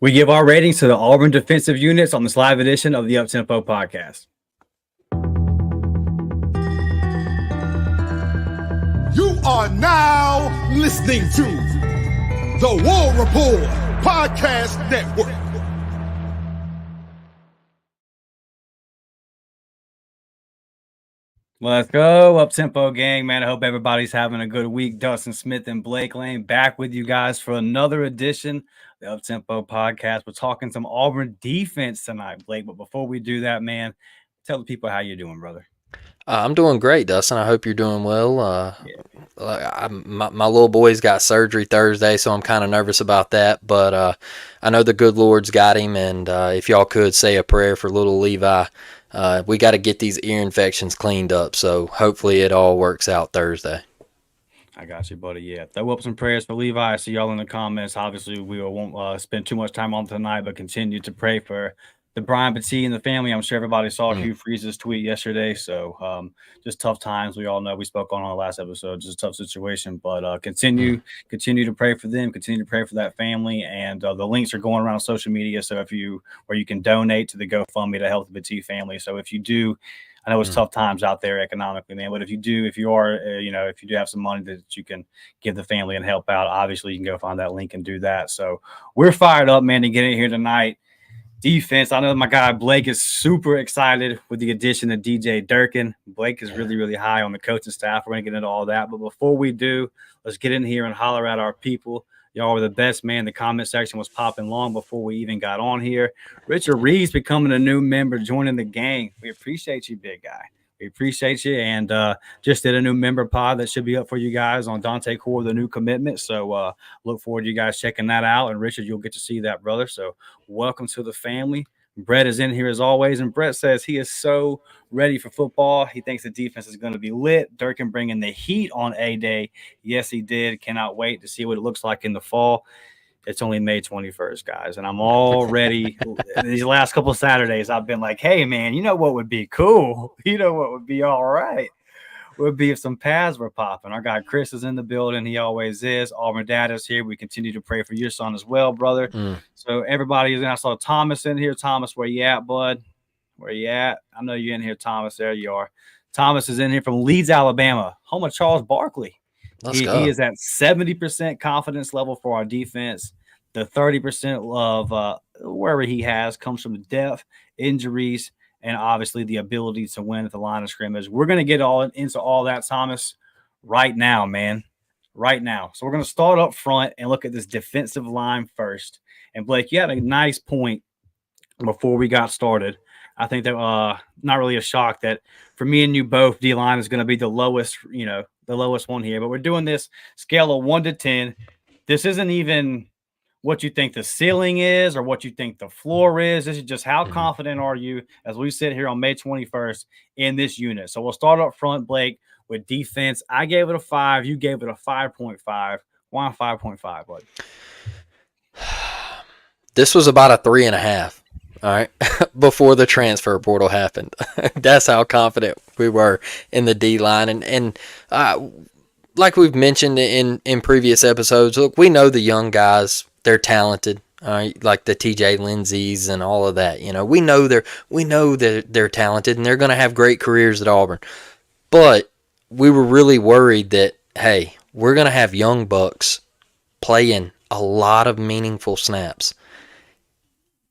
We give our ratings to the Auburn defensive units on this live edition of the Uptempo podcast. You are now listening to the War Report Podcast Network. Let's go, Uptempo gang, man. I hope everybody's having a good week. Dustin Smith and Blake Lane back with you guys for another edition of the Uptempo podcast. We're talking some Auburn defense tonight, Blake. But before we do that, man, tell the people how you're doing, brother. I'm doing great, Dustin. I hope you're doing well. My little boy's got surgery Thursday, so I'm kind of nervous about that. But I know the good Lord's got him, and if y'all could say a prayer for little Levi, we got to get these ear infections cleaned up. So hopefully it all works out Thursday. I got you, buddy. Yeah, throw up some prayers for Levi. I see y'all in the comments. Obviously, we won't spend too much time on tonight, but continue to pray for the Brian Petit and the family. I'm sure everybody saw Hugh Freeze's tweet yesterday. So just tough times. We all know we spoke on our last episode. Just a tough situation. But continue to pray for them. Continue to pray for that family. And the links are going around social media. So where you can donate to the GoFundMe to help the Petit family. So if you do, I know it's tough times out there economically, man. But if you do have some money that you can give the family and help out, obviously you can go find that link and do that. So we're fired up, man, to get in here tonight. Defense. I know my guy Blake is super excited with the addition of DJ Durkin. Blake is really, really high on the coaching staff. We're going to get into all that. But before we do, let's get in here and holler at our people. Y'all were the best, man. The comment section was popping long before we even got on here. Richard Reed's becoming a new member, joining the gang. We appreciate you, big guy. We appreciate you, and just did a new member pod that should be up for you guys on Dante Core, the new commitment. So look forward to you guys checking that out. And Richard, you'll get to see that, brother. So welcome to the family. Brett is in here as always, and Brett says he is so ready for football. He thinks the defense is going to be lit. Durkin bringing the heat on A-Day. Yes, he did. Cannot wait to see what it looks like in the fall. It's only May 21st, guys, and I'm already these last couple of Saturdays, I've been like, hey, man, you know what would be cool? You know what would be all right? Would be if some pads were popping. Our guy Chris is in the building. He always is. Auburn Dad is here. We continue to pray for your son as well, brother. So everybody is in. I saw Thomas in here. Thomas, where you at, bud? Where you at? I know you're in here, Thomas. There you are. Thomas is in here from Leeds, Alabama, home of Charles Barkley. He is at 70% confidence level for our defense. The 30% of wherever he has comes from the depth, injuries, and obviously the ability to win at the line of scrimmage. We're going to get into all that, Thomas, right now, man. Right now. So we're going to start up front and look at this defensive line first. And Blake, you had a nice point before we got started. I think that not really a shock that for me and you both, D-line is going to be the lowest one here. But we're doing this scale of 1 to 10. This isn't even what you think the ceiling is or what you think the floor is. This is just how confident are you as we sit here on May 21st in this unit. So we'll start up front, Blake, with defense. I gave it a 5. You gave it a 5.5. Why 5.5, bud? This was about a 3.5. All right, before the transfer portal happened. That's how confident we were in the D-line. And like we've mentioned in previous episodes, look, we know the young guys, they're talented. Like the TJ Lindsay's and all of that. You know, we know they're talented and they're going to have great careers at Auburn. But we were really worried that, hey, we're going to have young bucks playing a lot of meaningful snaps.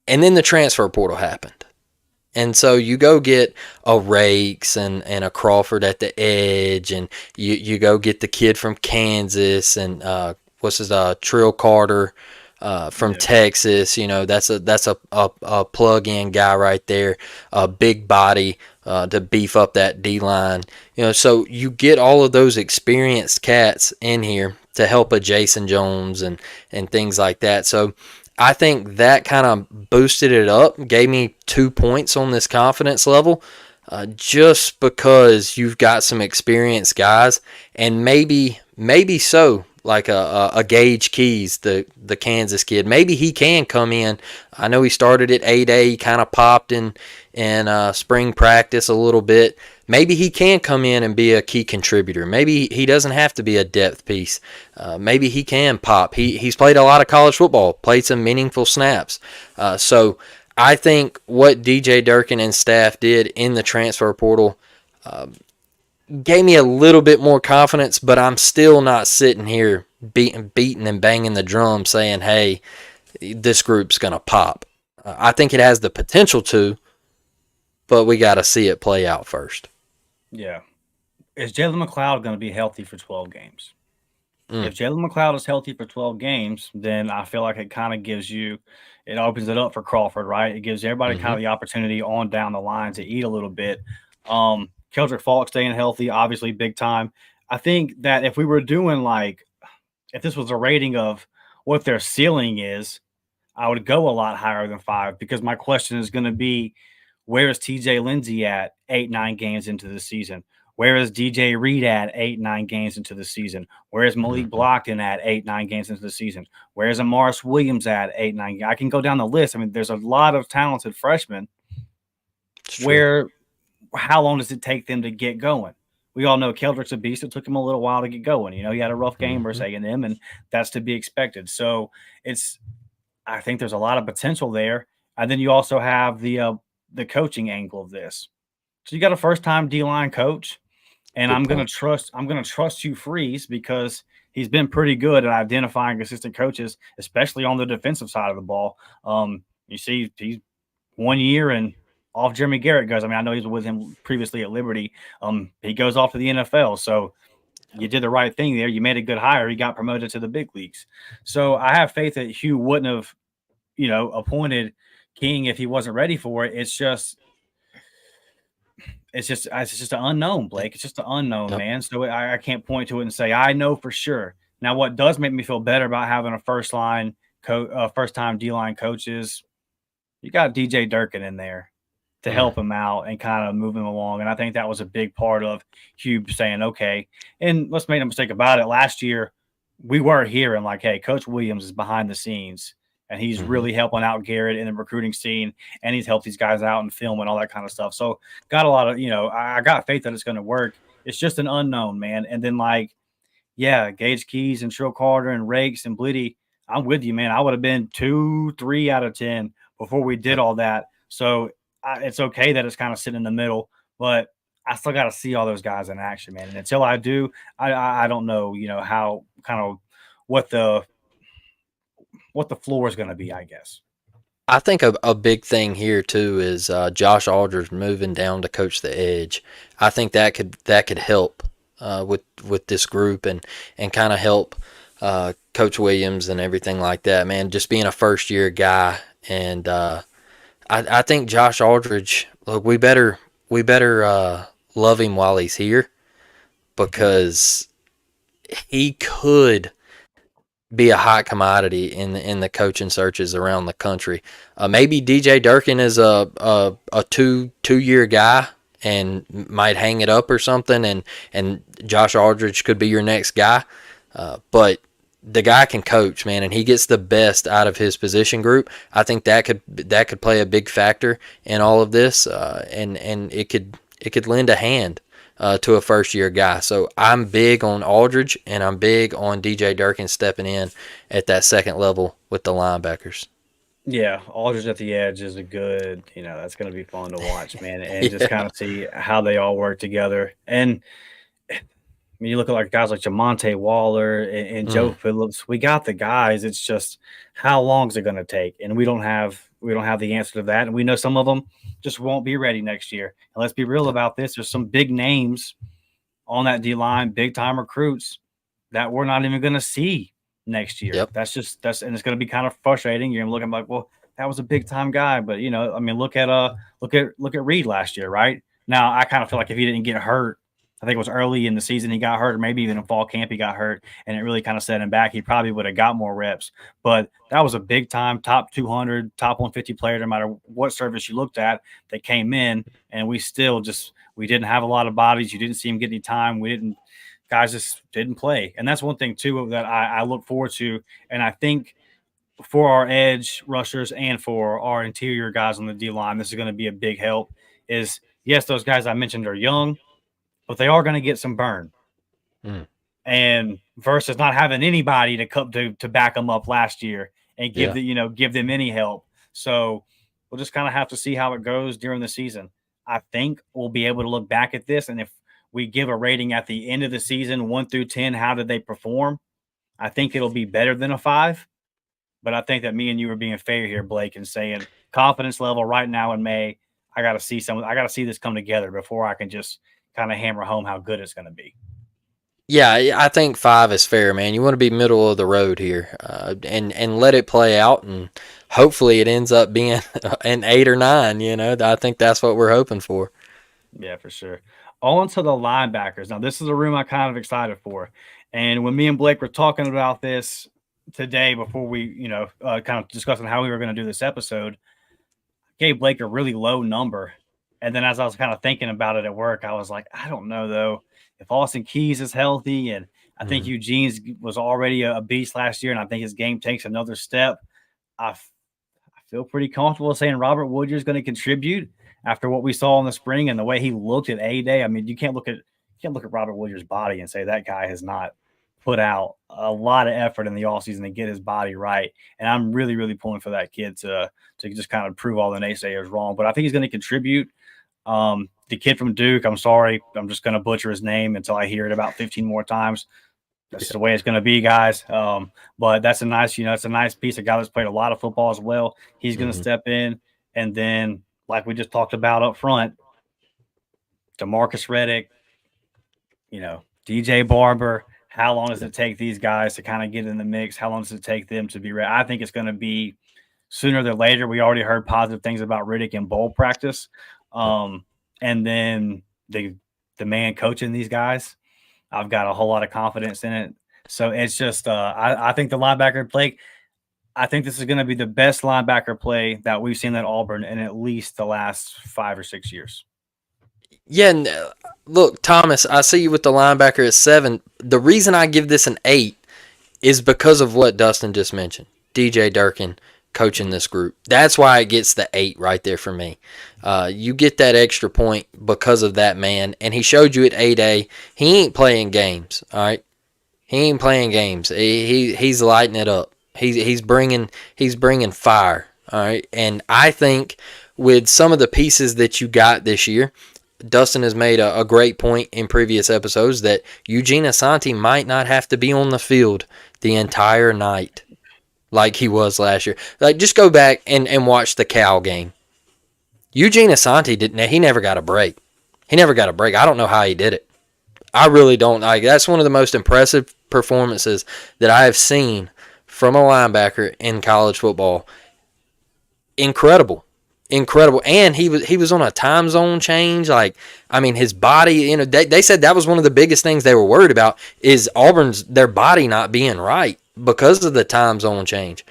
And then the transfer portal happened. And so you go get a Rakes and a Crawford at the edge, and you go get the kid from Kansas and Trill Carter from Texas. You know, that's a plug-in guy right there, a big body to beef up that D-line. You know, so you get all of those experienced cats in here to help a Jason Jones and things like that. So I think that kind of boosted it up, gave me 2 points on this confidence level, just because you've got some experienced guys, and maybe so, like a Gage Keys, the Kansas kid, maybe he can come in. I know he started at A-Day, he kind of popped in spring practice a little bit. maybe he can come in and be a key contributor. Maybe he doesn't have to be a depth piece. Maybe he can pop. He's played a lot of college football, played some meaningful snaps. So I think what DJ Durkin and staff did in the transfer portal gave me a little bit more confidence, but I'm still not sitting here beating and banging the drum saying, hey, this group's going to pop. I think it has the potential to, but we got to see it play out first. Yeah. Is Jalen McLeod going to be healthy for 12 games? If Jalen McLeod is healthy for 12 games, then I feel like it kind of gives you – it opens it up for Crawford, right? It gives everybody kind of the opportunity on down the line to eat a little bit. Keldrick Falk staying healthy, obviously big time. I think that if we were doing like – if this was a rating of what their ceiling is, I would go a lot higher than 5 because my question is going to be, where is TJ Lindsey at 8-9 games into the season? Where is DJ Reed at 8-9 games into the season? Where is Malik Blockton at 8-9 games into the season? Where is Amaris Williams at 8-9? I can go down the list. I mean, there's a lot of talented freshmen. How long does it take them to get going? We all know Keldrick's a beast. It took him a little while to get going. You know, he had a rough game versus A&M, and that's to be expected. So I think there's a lot of potential there. And then you also have the coaching angle of this. So you got a first-time D-line coach. And I'm going to trust Hugh Freeze because he's been pretty good at identifying assistant coaches, especially on the defensive side of the ball. You see, he's 1 year and off Jeremy Garrett goes. I mean, I know he was with him previously at Liberty. He goes off to the NFL. So you did the right thing there. You made a good hire. He got promoted to the big leagues. So I have faith that Hugh wouldn't have, appointed King if he wasn't ready for it. It's just an unknown, Blake. It's just an unknown, man. So I can't point to it and say I know for sure. Now, what does make me feel better about having a first-time D-line coach is you got DJ Durkin in there to help him out and kind of move him along. And I think that was a big part of Hugh saying, okay. And let's make no mistake about it. Last year, we were hearing like, hey, Coach Williams is behind the scenes. And he's really helping out Garrett in the recruiting scene, and he's helped these guys out in film and all that kind of stuff. So got a lot of, I got faith that it's going to work. It's just an unknown, man. And then Gage Keys and Trill Carter and Rakes and Blitty, I'm with you, man. I would have been 2-3 out of 10 before we did all that. So it's okay that it's kind of sitting in the middle, but I still got to see all those guys in action, man. And until I do, I don't know, how kind of what the floor is going to be, I guess. I think a big thing here too is Josh Aldridge moving down to coach the edge. I think that could help with this group and kind of help Coach Williams and everything like that. Man, just being a first year guy, and I think Josh Aldridge. Look, we better love him while he's here because he could be a hot commodity in the coaching searches around the country. Maybe DJ Durkin is a two-year guy and might hang it up or something, and Josh Aldridge could be your next guy. But the guy can coach, man, and he gets the best out of his position group. I think that could play a big factor in all of this, and it could lend a hand to a first-year guy. So I'm big on Aldridge, and I'm big on DJ Durkin stepping in at that second level with the linebackers. Yeah, Aldridge at the edge is a good, that's going to be fun to watch, man, and just kind of see how they all work together. And when you look at guys like Jamonte Waller and Joe Phillips, we got the guys. It's just how long is it going to take? And we don't have the answer to that. And we know some of them just won't be ready next year. And let's be real about this. There's some big names on that D-line, big-time recruits that we're not even going to see next year. Yep. And it's going to be kind of frustrating. You're looking like, well, that was a big-time guy. But, look at Reed last year, right? Now, I kind of feel like if he didn't get hurt, I think it was early in the season he got hurt, or maybe even in fall camp he got hurt, and it really kind of set him back. He probably would have got more reps. But that was a big-time top 200, top 150 player, no matter what service you looked at, that came in, and we still we didn't have a lot of bodies. You didn't see him get any time. Guys just didn't play. And that's one thing, too, that I look forward to. And I think for our edge rushers and for our interior guys on the D-line, this is going to be a big help, is yes, those guys I mentioned are young, but they are going to get some burn. Mm. And versus not having anybody to back them up last year and give them any help. So we'll just kind of have to see how it goes during the season. I think we'll be able to look back at this, and if we give a rating at the end of the season, 1 through 10, how did they perform? I think it'll be better than a 5. But I think that me and you are being fair here, Blake, and saying confidence level right now in May. I got to see this come together before I can just kind of hammer home how good it's going to be. Yeah, I think 5 is fair, man. You want to be middle of the road here, and let it play out, and hopefully it ends up being an 8 or 9. I think that's what we're hoping for. Yeah, for sure. On to the linebackers. Now, this is a room I'm kind of excited for, and when me and Blake were talking about this today before we, kind of discussing how we were going to do this episode, I gave Blake a really low number, and then as I was kind of thinking about it at work, I was like, I don't know though. If Austin Keys is healthy, and I think Eugene's was already a beast last year, and I think his game takes another step, I feel pretty comfortable saying Robert Woodyard is going to contribute after what we saw in the spring and the way he looked at A-Day. I mean, you can't look at Robert Woodyard's body and say that guy has not put out a lot of effort in the offseason to get his body right. And I'm really, really pulling for that kid to just kind of prove all the naysayers wrong. But I think he's going to contribute. The kid from Duke, I'm sorry, I'm just going to butcher his name until I hear it about 15 more times. That's the way it's going to be, guys. But that's a nice, it's a nice piece. A guy that's played a lot of football as well. He's going to step in. And then, like we just talked about up front, DeMarcus Reddick, DJ Barber. How long does it take these guys to kind of get in the mix? How long does it take them to be ready? I think it's going to be sooner than later. We already heard positive things about Reddick in bowl practice. And then the man coaching these guys, I've got a whole lot of confidence in it. So it's just I think the linebacker play, I think this is going to be the best linebacker play that we've seen at Auburn in at least the last 5 or 6 years. Yeah, and look, Thomas, I see you with the linebacker at 7. The reason I give this an 8 is because of what Dustin just mentioned. DJ Durkin coaching this group. That's why it gets the 8 right there for me. You get that extra point because of that man, and he showed you at A-Day, he ain't playing games, all right? He ain't playing games. He's lighting it up. He's bringing fire, all right? And I think with some of the pieces that you got this year, Dustin has made a great point in previous episodes that Eugene Asante might not have to be on the field the entire night like he was last year. Like, just go back and watch the Cal game. Eugene Asante he never got a break. He never got a break. I don't know how he did it. I really don't. That's one of the most impressive performances that I have seen from a linebacker in college football. Incredible. And he was on a time zone change. His body, they said that was one of the biggest things they were worried about is their body not being right because of the time zone change.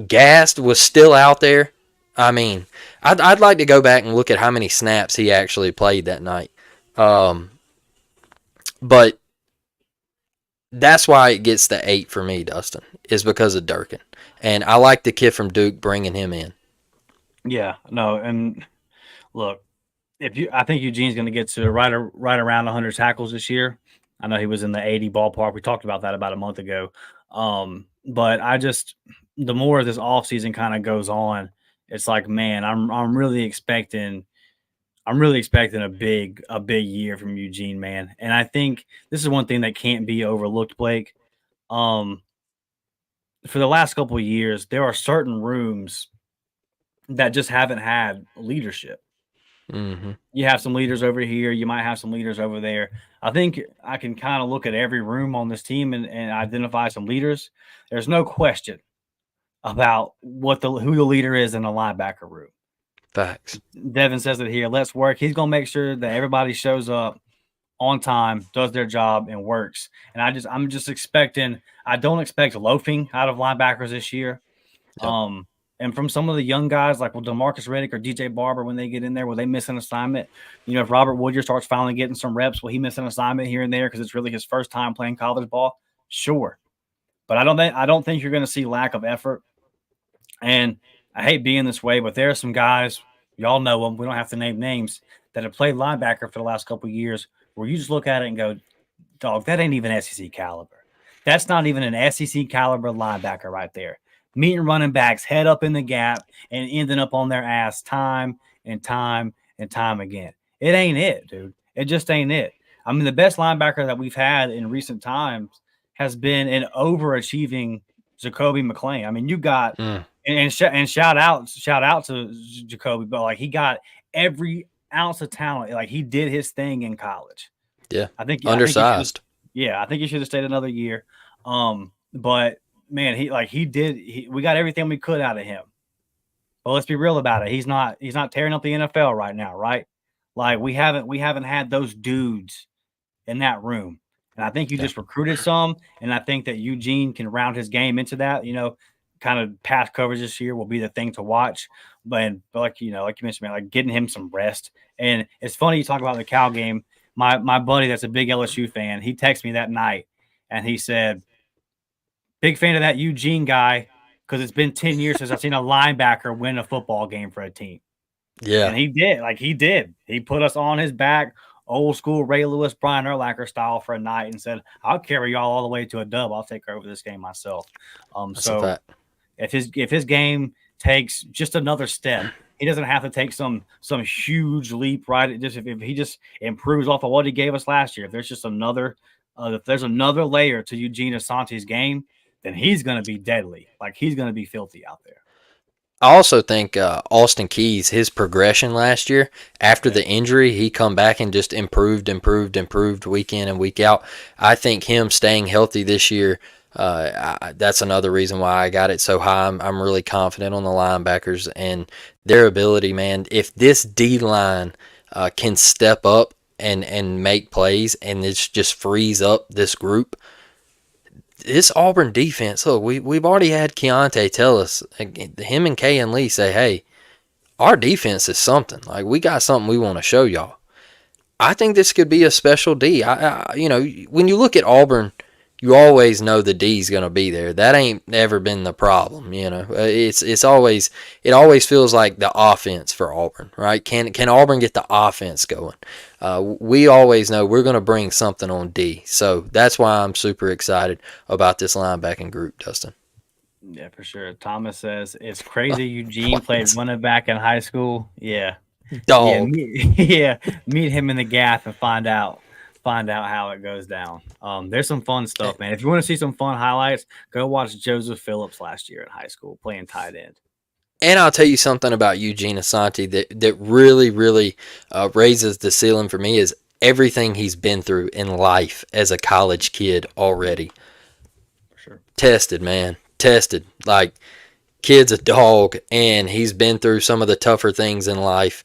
Gast was still out there. I'd like to go back and look at how many snaps he actually played that night. But that's why it gets the 8 for me, Dustin, is because of Durkin. And I like the kid from Duke bringing him in. Yeah, no, and look, I think Eugene's going to get to right around 100 tackles this year. I know he was in the 80 ballpark. We talked about that about a month ago. But the more this offseason kind of goes on, it's like, man, I'm really expecting a big year from Eugene, man. And I think this is one thing that can't be overlooked, Blake. For the last couple of years, there are certain rooms that just haven't had leadership. Mm-hmm. You have some leaders over here. You might have some leaders over there. I think I can kind of look at every room on this team and identify some leaders. There's no question about who the leader is in a linebacker room. Facts. Devin says it here. Let's work. He's going to make sure that everybody shows up on time, does their job, and works. And I'm just expecting – I don't expect loafing out of linebackers this year. Yep. And from some of the young guys, like DeMarcus Reddick or DJ Barber, when they get in there, will they miss an assignment? If Robert Woodyard starts finally getting some reps, will he miss an assignment here and there because it's really his first time playing college ball? Sure. But I don't think you're going to see lack of effort. And I hate being this way, but there are some guys, y'all know them. We don't have to name names that have played linebacker for the last couple of years. Where you just look at it and go, dog, that ain't even SEC caliber. That's not even an SEC caliber linebacker right there. Meeting running backs head up in the gap and ending up on their ass time and time and time again. It ain't it, dude. It just ain't it. I mean, the best linebacker that we've had in recent times has been an overachieving Jacoby McClain. I mean, you got and shout out to Jacoby, but like he got every ounce of talent. Like he did his thing in college. Yeah, I think undersized. I think he should have stayed another year. But man, we got everything we could out of him. But let's be real about it. He's not tearing up the NFL right now, right? Like we haven't had those dudes in that room. And I think you just recruited some, and I think that Eugene can round his game into that. You know, kind of pass coverage this year will be the thing to watch. But like you mentioned, man, like getting him some rest. And it's funny you talk about the Cal game. My buddy that's a big LSU fan, he texted me that night and he said, big fan of that Eugene guy because it's been 10 years since I've seen a linebacker win a football game for a team. Yeah. And he did. He put us on his back, old school Ray Lewis, Brian Urlacher style for a night and said, I'll carry y'all all the way to a dub. I'll take over this game myself. So if his game takes just another step, he doesn't have to take some huge leap, right? If he just improves off of what he gave us last year, if there's just another layer to Eugene Asante's game, then he's going to be deadly. Like he's going to be filthy out there. I also think Austin Keys, his progression last year after the injury, he come back and just improved week in and week out. I think him staying healthy this year, that's another reason why I got it so high. I'm really confident on the linebackers and their ability, man. If this D-line can step up and make plays and it just frees up this group, this Auburn defense, look, we've already had Keontae tell us, him and Kay and Lee say, hey, our defense is something. Like, we got something we want to show y'all. I think this could be a special D. When you look at Auburn, you always know the D's going to be there. That ain't ever been the problem, It always feels like the offense for Auburn, right? Can Auburn get the offense going? We always know we're going to bring something on D. So that's why I'm super excited about this linebacking group, Dustin. Yeah, for sure. Thomas says, it's crazy Eugene played running back in high school. Yeah. Dog. Yeah, meet him in the gaff and find out how it goes down. There's some fun stuff, man. If you want to see some fun highlights, go watch Joseph Phillips last year in high school playing tight end. And I'll tell you something about Eugene Asante that really, really raises the ceiling for me is everything he's been through in life as a college kid already. For sure. Tested, man. Tested. Like, kid's a dog, and he's been through some of the tougher things in life.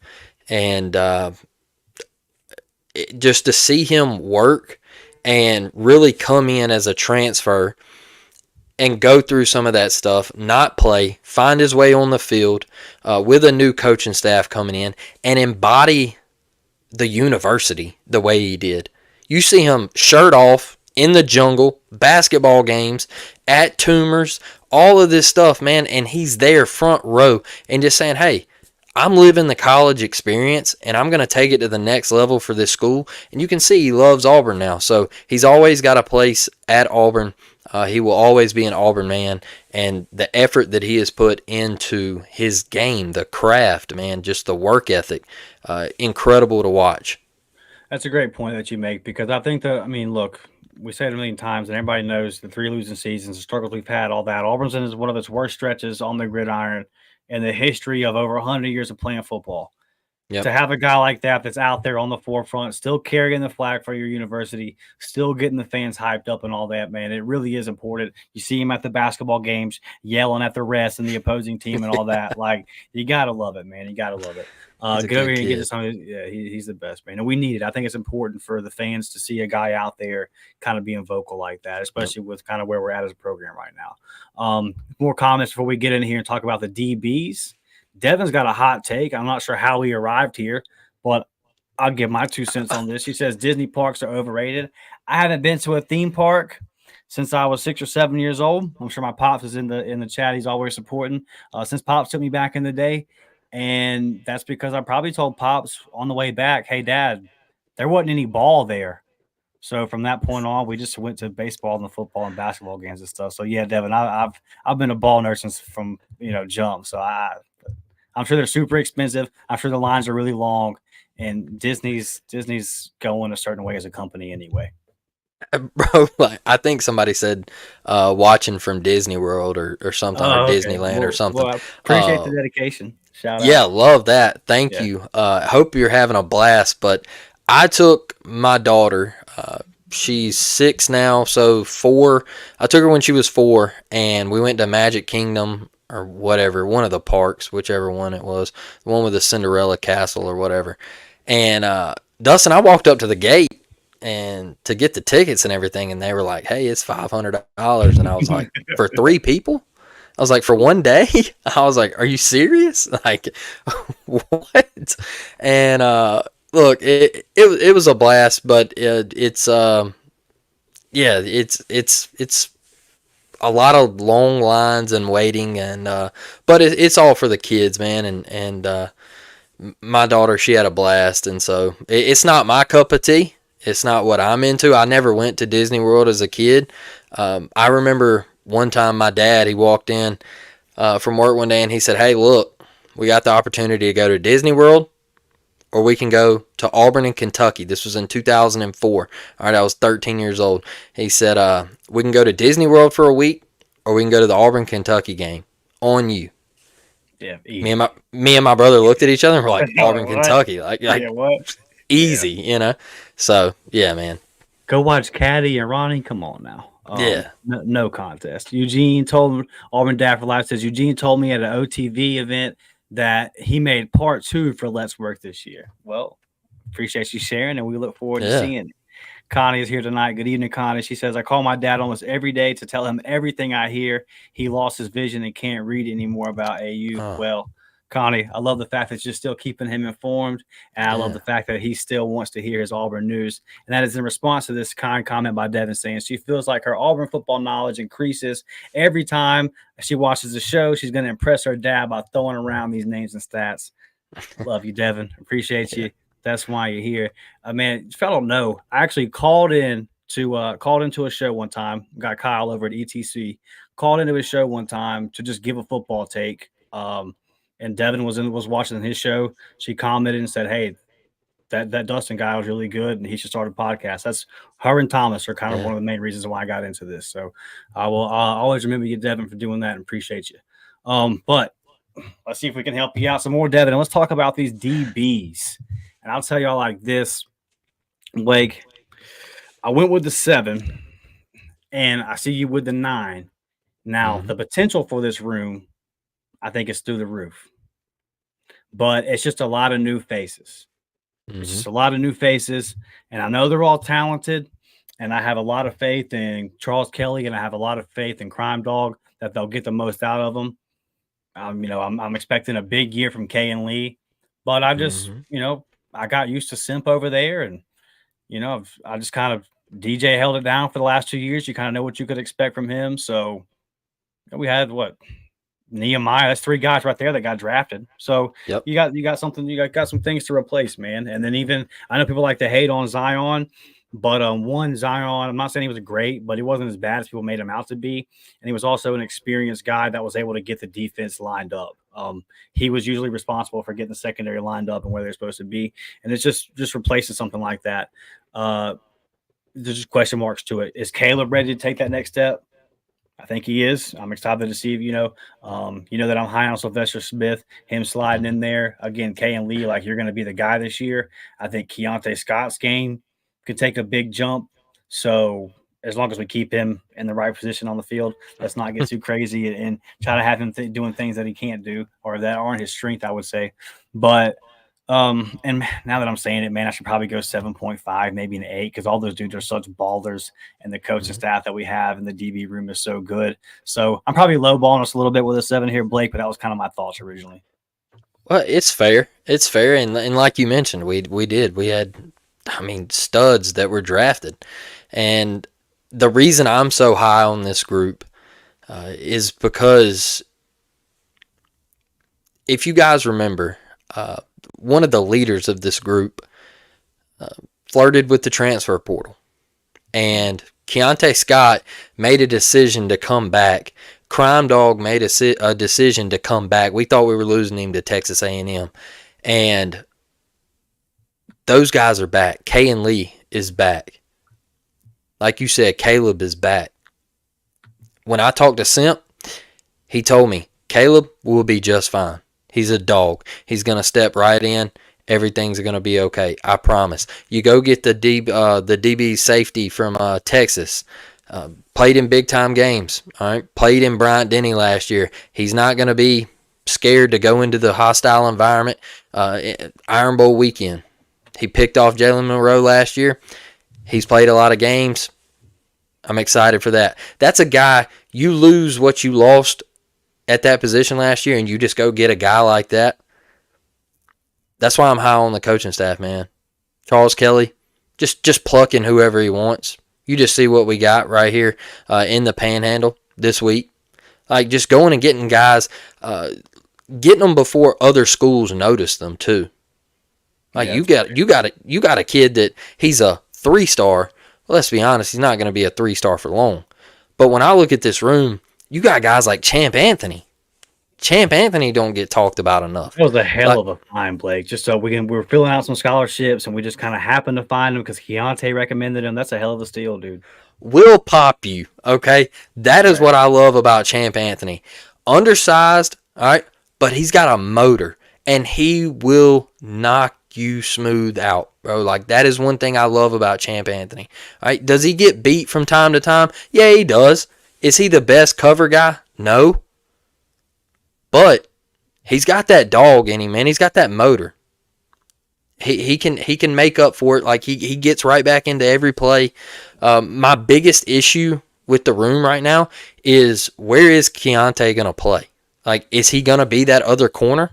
And just to see him work and really come in as a transfer and go through some of that stuff, not play, find his way on the field with a new coaching staff coming in and embody the university the way he did. You see him shirt off in the jungle, basketball games, at Tumors, all of this stuff, man, and he's there front row and just saying, hey, I'm living the college experience, and I'm going to take it to the next level for this school. And you can see he loves Auburn now. So he's always got a place at Auburn. He will always be an Auburn man. And the effort that he has put into his game, the craft, man, just the work ethic, incredible to watch. That's a great point that you make because I think look, we say it a million times, and everybody knows the 3 losing seasons, the struggles we've had, all that. Auburn's in one of its worst stretches on the gridiron in the history of over 100 years of playing football. Yep. To have a guy like that's out there on the forefront, still carrying the flag for your university, still getting the fans hyped up and all that, man, it really is important. You see him at the basketball games yelling at the refs and the opposing team and all that. Like, you got to love it, man. You got to love it. Get over here and get to something. Yeah, he's the best, man. And we need it. I think it's important for the fans to see a guy out there kind of being vocal like that, especially with kind of where we're at as a program right now. More comments before we get in here and talk about the DBs. Devin's got a hot take. I'm not sure how he arrived here, but I'll give my 2 cents on this. He says Disney parks are overrated. I haven't been to a theme park since I was 6 or 7 years old. I'm sure my pops is in the chat. He's always supporting. Since pops took me back in the day. And that's because I probably told Pops on the way back, hey, Dad, there wasn't any ball there. So from that point on, we just went to baseball and the football and basketball games and stuff. So yeah, Devin, I've been a ball nerd since from jump. So I'm sure they're super expensive. I'm sure the lines are really long, and Disney's going a certain way as a company anyway. Bro, like I think somebody said watching from Disney World or something, or Okay. Disneyland or something. Well, I appreciate the dedication. Shout Yeah, out. love that. Thank Yeah. you. Hope you're having a blast. But I took my daughter. She's 6 now, so 4. I took her when she was 4, and we went to Magic Kingdom or whatever, one of the parks, whichever one it was, the one with the Cinderella castle or whatever. And Dustin, I walked up to the gate and to get the tickets and everything, and they were like, "Hey, it's $500," and I was like, "For 3 people?" I was like, "For one day?" I was like, "Are you serious?" Like, what? And look, it was a blast, but it's yeah, it's a lot of long lines and waiting, and but it's all for the kids, man, and my daughter, she had a blast, and so it's not my cup of tea. It's not what I'm into. I never went to Disney World as a kid. I remember one time my dad, he walked in from work one day and he said, "Hey, look, we got the opportunity to go to Disney World, or we can go to Auburn in Kentucky." This was in 2004. All right, I was 13 years old. He said, "We can go to Disney World for a week, or we can go to the Auburn, Kentucky game. On you." Yeah. Me and my brother looked at each other and were like, "Auburn, What? Kentucky, like Yeah. What? easy, So yeah, man. Go watch Caddy and Ronnie. Come on now. Yeah. No contest. Eugene told Auburn Dad for Life says Eugene told me at an OTV event that he made part 2 for Let's Work this year. Well, appreciate you sharing, and we look forward to seeing it. Connie is here tonight. Good evening, Connie. She says, I call my dad almost every day to tell him everything I hear. He lost his vision and can't read anymore about AU. Oh. Well, Connie, I love the fact that you're still keeping him informed, and I love the fact that he still wants to hear his Auburn news. And that is in response to this kind comment by Devin saying she feels like her Auburn football knowledge increases every time she watches the show. She's going to impress her dad by throwing around these names and stats. Love you, Devin. Appreciate you. That's why you're here. Man, if I don't know, I actually called into a show one time. Got Kyle over at ETC. Called into his show one time to just give a football take. And Devin was watching his show. She commented and said, "Hey, that Dustin guy was really good, and he should start a podcast." That's her and Thomas are kind of one of the main reasons why I got into this. So I will always remember you, Devin, for doing that, and appreciate you. But let's see if we can help you out some more, Devin. And let's talk about these DBs. And I'll tell y'all like this, Blake. I went with the 7, and I see you with the 9. Now, the potential for this room, I think, is through the roof. But it's just a lot of new faces. It's just a lot of new faces, and I know they're all talented, and I have a lot of faith in Charles Kelly, and I have a lot of faith in Crime Dog that they'll get the most out of them. I'm expecting a big year from Kay and Lee, but I just, I got used to Simp over there, and I just kind of DJ held it down for the last 2 years. You kind of know what you could expect from him. So we had Nehemiah. That's 3 guys right there that got drafted. So you got something. You got some things to replace, man. And then even I know people like to hate on Zion, but Zion, I'm not saying he was great, but he wasn't as bad as people made him out to be. And he was also an experienced guy that was able to get the defense lined up. He was usually responsible for getting the secondary lined up and where they're supposed to be. And it's just replacing something like that. There's just question marks to it. Is Caleb ready to take that next step? I think he is. I'm excited to see, that I'm high on Sylvester Smith, him sliding in there. Again, Kay and Lee, like, you're going to be the guy this year. I think Keontae Scott's game could take a big jump. So as long as we keep him in the right position on the field, let's not get too crazy and try to have him doing things that he can't do or that aren't his strength, I would say. But and now that I'm saying it, man, I should probably go 7.5, maybe an 8, because all those dudes are such ballers, and the coaching staff that we have in the DB room is so good. So I'm probably lowballing us a little bit with a 7 here, Blake, but that was kind of my thoughts originally. Well, it's fair. It's fair, and like you mentioned, we had, studs that were drafted, and the reason I'm so high on this group is because if you guys remember, one of the leaders of this group flirted with the transfer portal. And Keontae Scott made a decision to come back. Crime Dog made a decision to come back. We thought we were losing him to Texas A&M. And those guys are back. Kay and Lee is back. Like you said, Caleb is back. When I talked to Simp, he told me, Caleb will be just fine. He's a dog. He's going to step right in. Everything's going to be okay. I promise. You go get the DB safety from Texas. Played in big-time games. All right. Played in Bryant Denny last year. He's not going to be scared to go into the hostile environment. Iron Bowl weekend. He picked off Jalen Monroe last year. He's played a lot of games. I'm excited for that. That's a guy, you lose what you lost at that position last year, and you just go get a guy like that. That's why I'm high on the coaching staff, man. Charles Kelly, just plucking whoever he wants. You just see what we got right here in the Panhandle this week. Like, just going and getting guys, getting them before other schools notice them too. Like, you got a kid that he's a 3-star. Well, let's be honest, he's not going to be a 3-star for long. But when I look at this room, you got guys like Champ Anthony. Champ Anthony don't get talked about enough. It was a hell of a find, Blake. Just so we were filling out some scholarships, and we just kind of happened to find him because Keontae recommended him. That's a hell of a steal, dude. Will pop you, okay? That is what I love about Champ Anthony. Undersized, all right, but he's got a motor, and he will knock you smooth out, bro. Like, that is one thing I love about Champ Anthony. All right, does he get beat from time to time? Yeah, he does. Is he the best cover guy? No. But he's got that dog in him, man. He's got that motor. He can make up for it. Like, he gets right back into every play. My biggest issue with the room right now is, where is Keontae going to play? Like, is he going to be that other corner?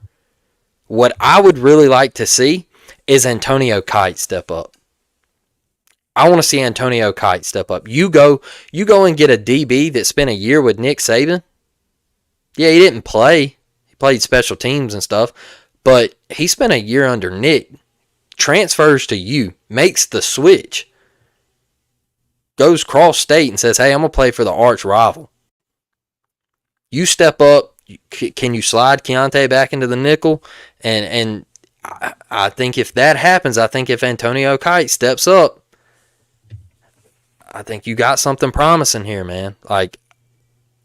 What I would really like to see is Antonio Kite step up. I want to see Antonio Kite step up. You go and get a DB that spent a year with Nick Saban. Yeah, he didn't play. He played special teams and stuff. But he spent a year under Nick. Transfers to you. Makes the switch. Goes cross state and says, hey, I'm going to play for the arch rival. You step up. Can you slide Keontae back into the nickel? And I think if that happens, I think if Antonio Kite steps up, I think you got something promising here, man. Like,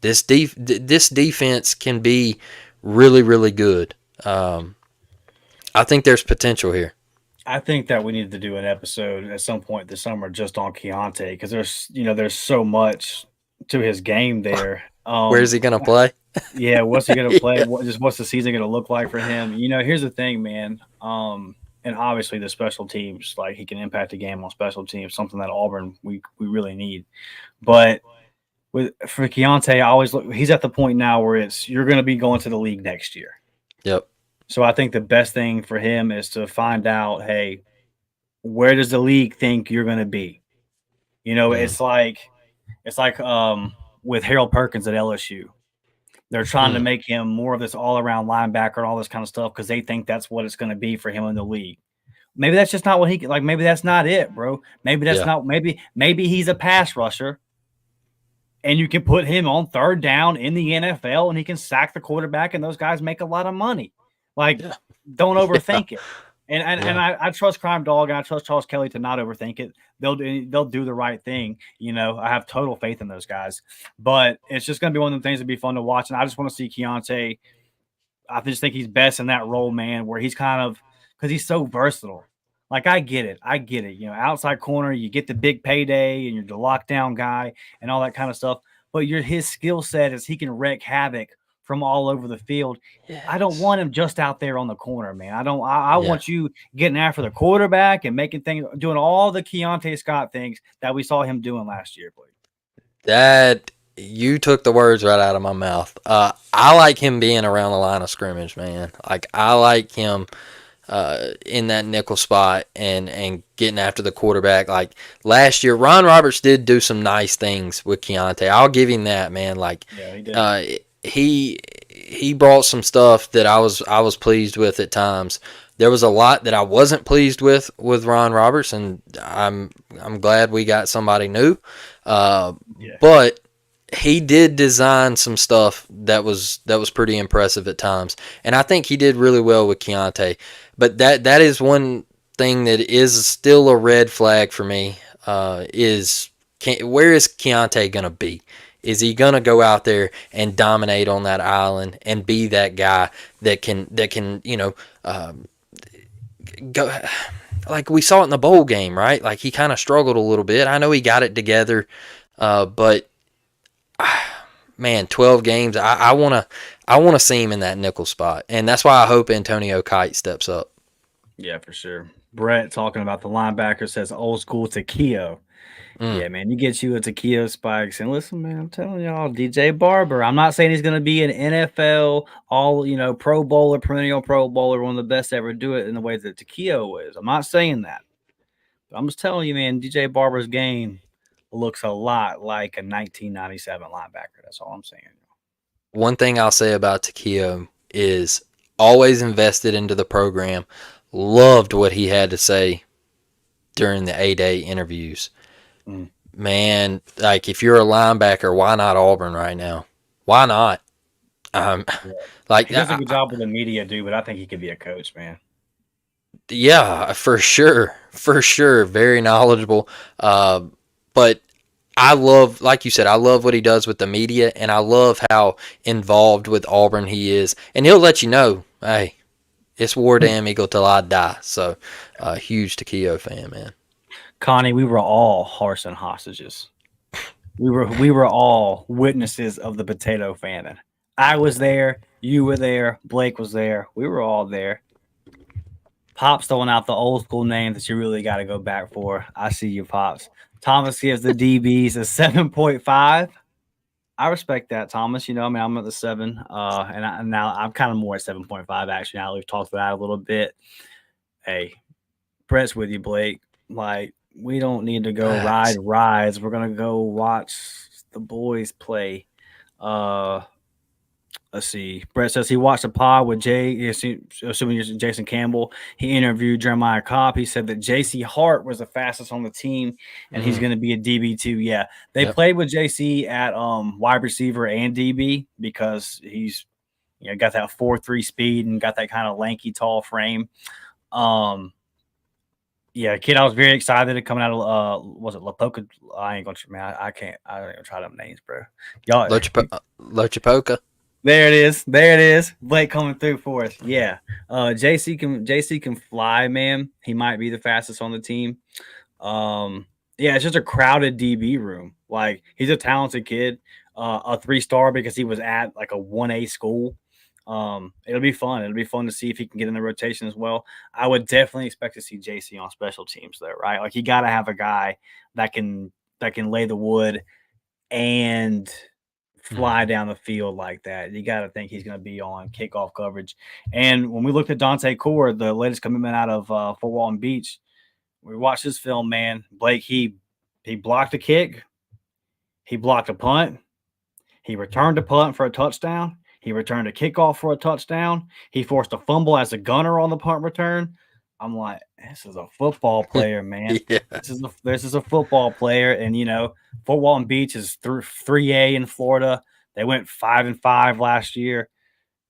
this defense can be really, really good. I think there's potential here. I think that we need to do an episode at some point this summer just on Keontae, because there's so much to his game there. Where's he gonna play? Yeah, what's he gonna play? Yeah. What's the season gonna look like for him? Here's the thing, man. And obviously the special teams, like, he can impact the game on special teams, something that Auburn we really need. But for Keontae, I always look. He's at the point now where you're going to be going to the league next year. Yep. So I think the best thing for him is to find out, hey, where does the league think you're going to be? It's like with Harold Perkins at LSU. They're trying to make him more of this all-around linebacker and all this kind of stuff because they think that's what it's going to be for him in the league. Maybe that's just not what he like. Maybe that's not it, bro. Maybe that's not. Maybe he's a pass rusher. And you can put him on third down in the NFL, and he can sack the quarterback, and those guys make a lot of money. Like, don't overthink it. And I trust Crime Dog, and I trust Charles Kelly to not overthink it. They'll do the right thing. I have total faith in those guys. But it's just going to be one of the things that'd be fun to watch. And I just want to see Keontae. I just think he's best in that role, man, where he's kind of – because he's so versatile. Like, I get it. Outside corner, you get the big payday and you're the lockdown guy and all that kind of stuff. But his skill set is he can wreak havoc from all over the field. Yes. I don't want him just out there on the corner, man. I want you getting after the quarterback and making things, doing all the Keontae Scott things that we saw him doing last year, please. That, you took the words right out of my mouth. I like him being around the line of scrimmage, man. Like, I like him in that nickel spot and getting after the quarterback. Like, last year, Ron Roberts did do some nice things with Keontae. I'll give him that, man. Like, yeah, he did. he brought some stuff that I was pleased with at times. There was a lot that I wasn't pleased with Ron Roberts, and I'm glad we got somebody new. But he did design some stuff that was pretty impressive at times, and I think he did really well with Keontae. But that is one thing that is still a red flag for me. Where is Keontae gonna be? Is he gonna go out there and dominate on that island and be that guy that can go like we saw it in the bowl game, right? Like he kind of struggled a little bit. I know he got it together, but man, 12 games. I wanna see him in that nickel spot, and that's why I hope Antonio Kite steps up. Yeah, for sure. Brett talking about the linebacker says old school Taquio. Yeah, man, you get you a Taquio Spikes. And listen, man, I'm telling y'all, DJ Barber. I'm not saying he's going to be an NFL, Pro Bowler, perennial Pro Bowler, one of the best to ever do it in the way that Taquio is. I'm not saying that. But I'm just telling you, man, DJ Barber's game looks a lot like a 1997 linebacker. That's all I'm saying. One thing I'll say about Taquio is always invested into the program. Loved what he had to say during the A-Day interviews. Man, like if you're a linebacker, why not Auburn right now? Why not? Like he does a good job with the media, dude, but I think he could be a coach, man. Yeah, for sure, very knowledgeable. But I love, like you said, I love what he does with the media, and I love how involved with Auburn he is, and he'll let you know, hey, it's War Damn Eagle till I die. So, huge Taquio fan, man. Connie, we were all horse and hostages. We were all witnesses of the potato famine. I was there. You were there. Blake was there. We were all there. Pop's throwing out the old school names that you really got to go back for. I see you, Pops. Thomas gives the DBs a 7.5. I respect that, Thomas. I'm at the 7. And now I'm kind of more at 7.5, actually. Now we've talked about that a little bit. Hey, Brett's with you, Blake. Like, we don't need to go ride rides. We're going to go watch the boys play. Let's see. Brett says he watched a pod with assuming you're Jason Campbell. He interviewed Jeremiah Cobb. He said that JC Hart was the fastest on the team, and he's going to be a DB2. Yeah, they played with JC at wide receiver and DB because he's got that 4.3 speed and got that kind of lanky, tall frame. Yeah, kid, I was very excited coming out of was it Lapoca? I ain't gonna, man. I can't. I don't even try them names, bro. Y'all, Lochapoka. There it is. Blake coming through for us. Yeah. JC can fly, man. He might be the fastest on the team. Yeah, it's just a crowded DB room. Like, he's a talented kid, a 3-star because he was at like a 1A school. It'll be fun. It'll be fun to see if he can get in the rotation as well. I would definitely expect to see JC on special teams though, right? Like, you got to have a guy that can lay the wood and fly down the field like that. You got to think he's going to be on kickoff coverage. And when we looked at Dante Core, the latest commitment out of Fort Walton Beach, we watched this film, man. Blake, he blocked a kick. He blocked a punt. He returned a punt for a touchdown. He returned a kickoff for a touchdown. He forced a fumble as a gunner on the punt return. I'm like, this is a football player, man. Yeah. This is a football player. And, Fort Walton Beach is 3A in Florida. They went 5-5 last year.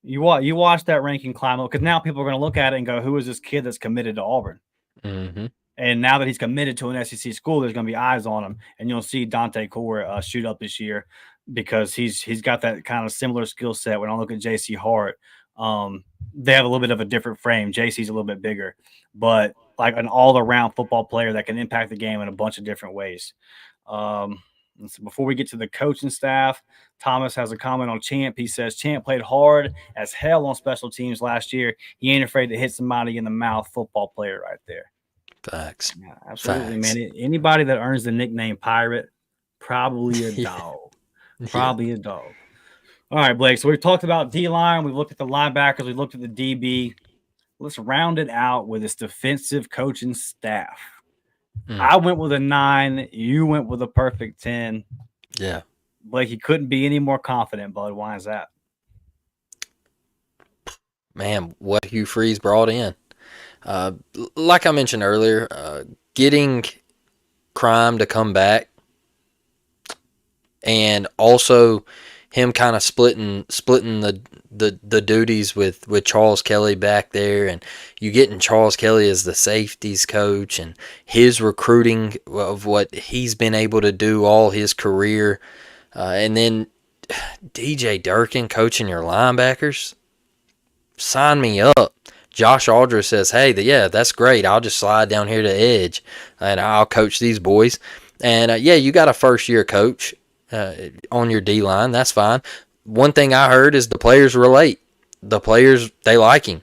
You watch that ranking climb up because now people are going to look at it and go, who is this kid that's committed to Auburn? Mm-hmm. And now that he's committed to an SEC school, there's going to be eyes on him. And you'll see Dante Core shoot up this year because he's got that kind of similar skill set. When I look at JC Hart, they have a little bit of a different frame. JC's a little bit bigger, but like an all-around football player that can impact the game in a bunch of different ways. So before we get to the coaching staff, Thomas has a comment on Champ. He says, Champ played hard as hell on special teams last year. He ain't afraid to hit somebody in the mouth. Football player right there. Facts. Yeah, absolutely, Facts. Man. Anybody that earns the nickname Pirate, probably a dog. Probably a dog. All right, Blake. So we've talked about D-line. We've looked at the linebackers. We've looked at the DB. Let's round it out with this defensive coaching staff. I went with a 9. You went with a perfect 10. Yeah. Blake, you couldn't be any more confident, bud. Why is that? man, what Hugh Freeze brought in. Like I mentioned earlier, getting Crime to come back, and also him kind of splitting the duties with Charles Kelly back there, and you getting Charles Kelly as the safeties coach, and his recruiting of what he's been able to do all his career, and then DJ Durkin coaching your linebackers. Sign me up. Josh Aldridge says, hey, yeah, that's great. I'll just slide down here to edge, and I'll coach these boys. And, yeah, you got a first-year coach on your D-line. That's fine. One thing I heard is the players relate. The players, they like him.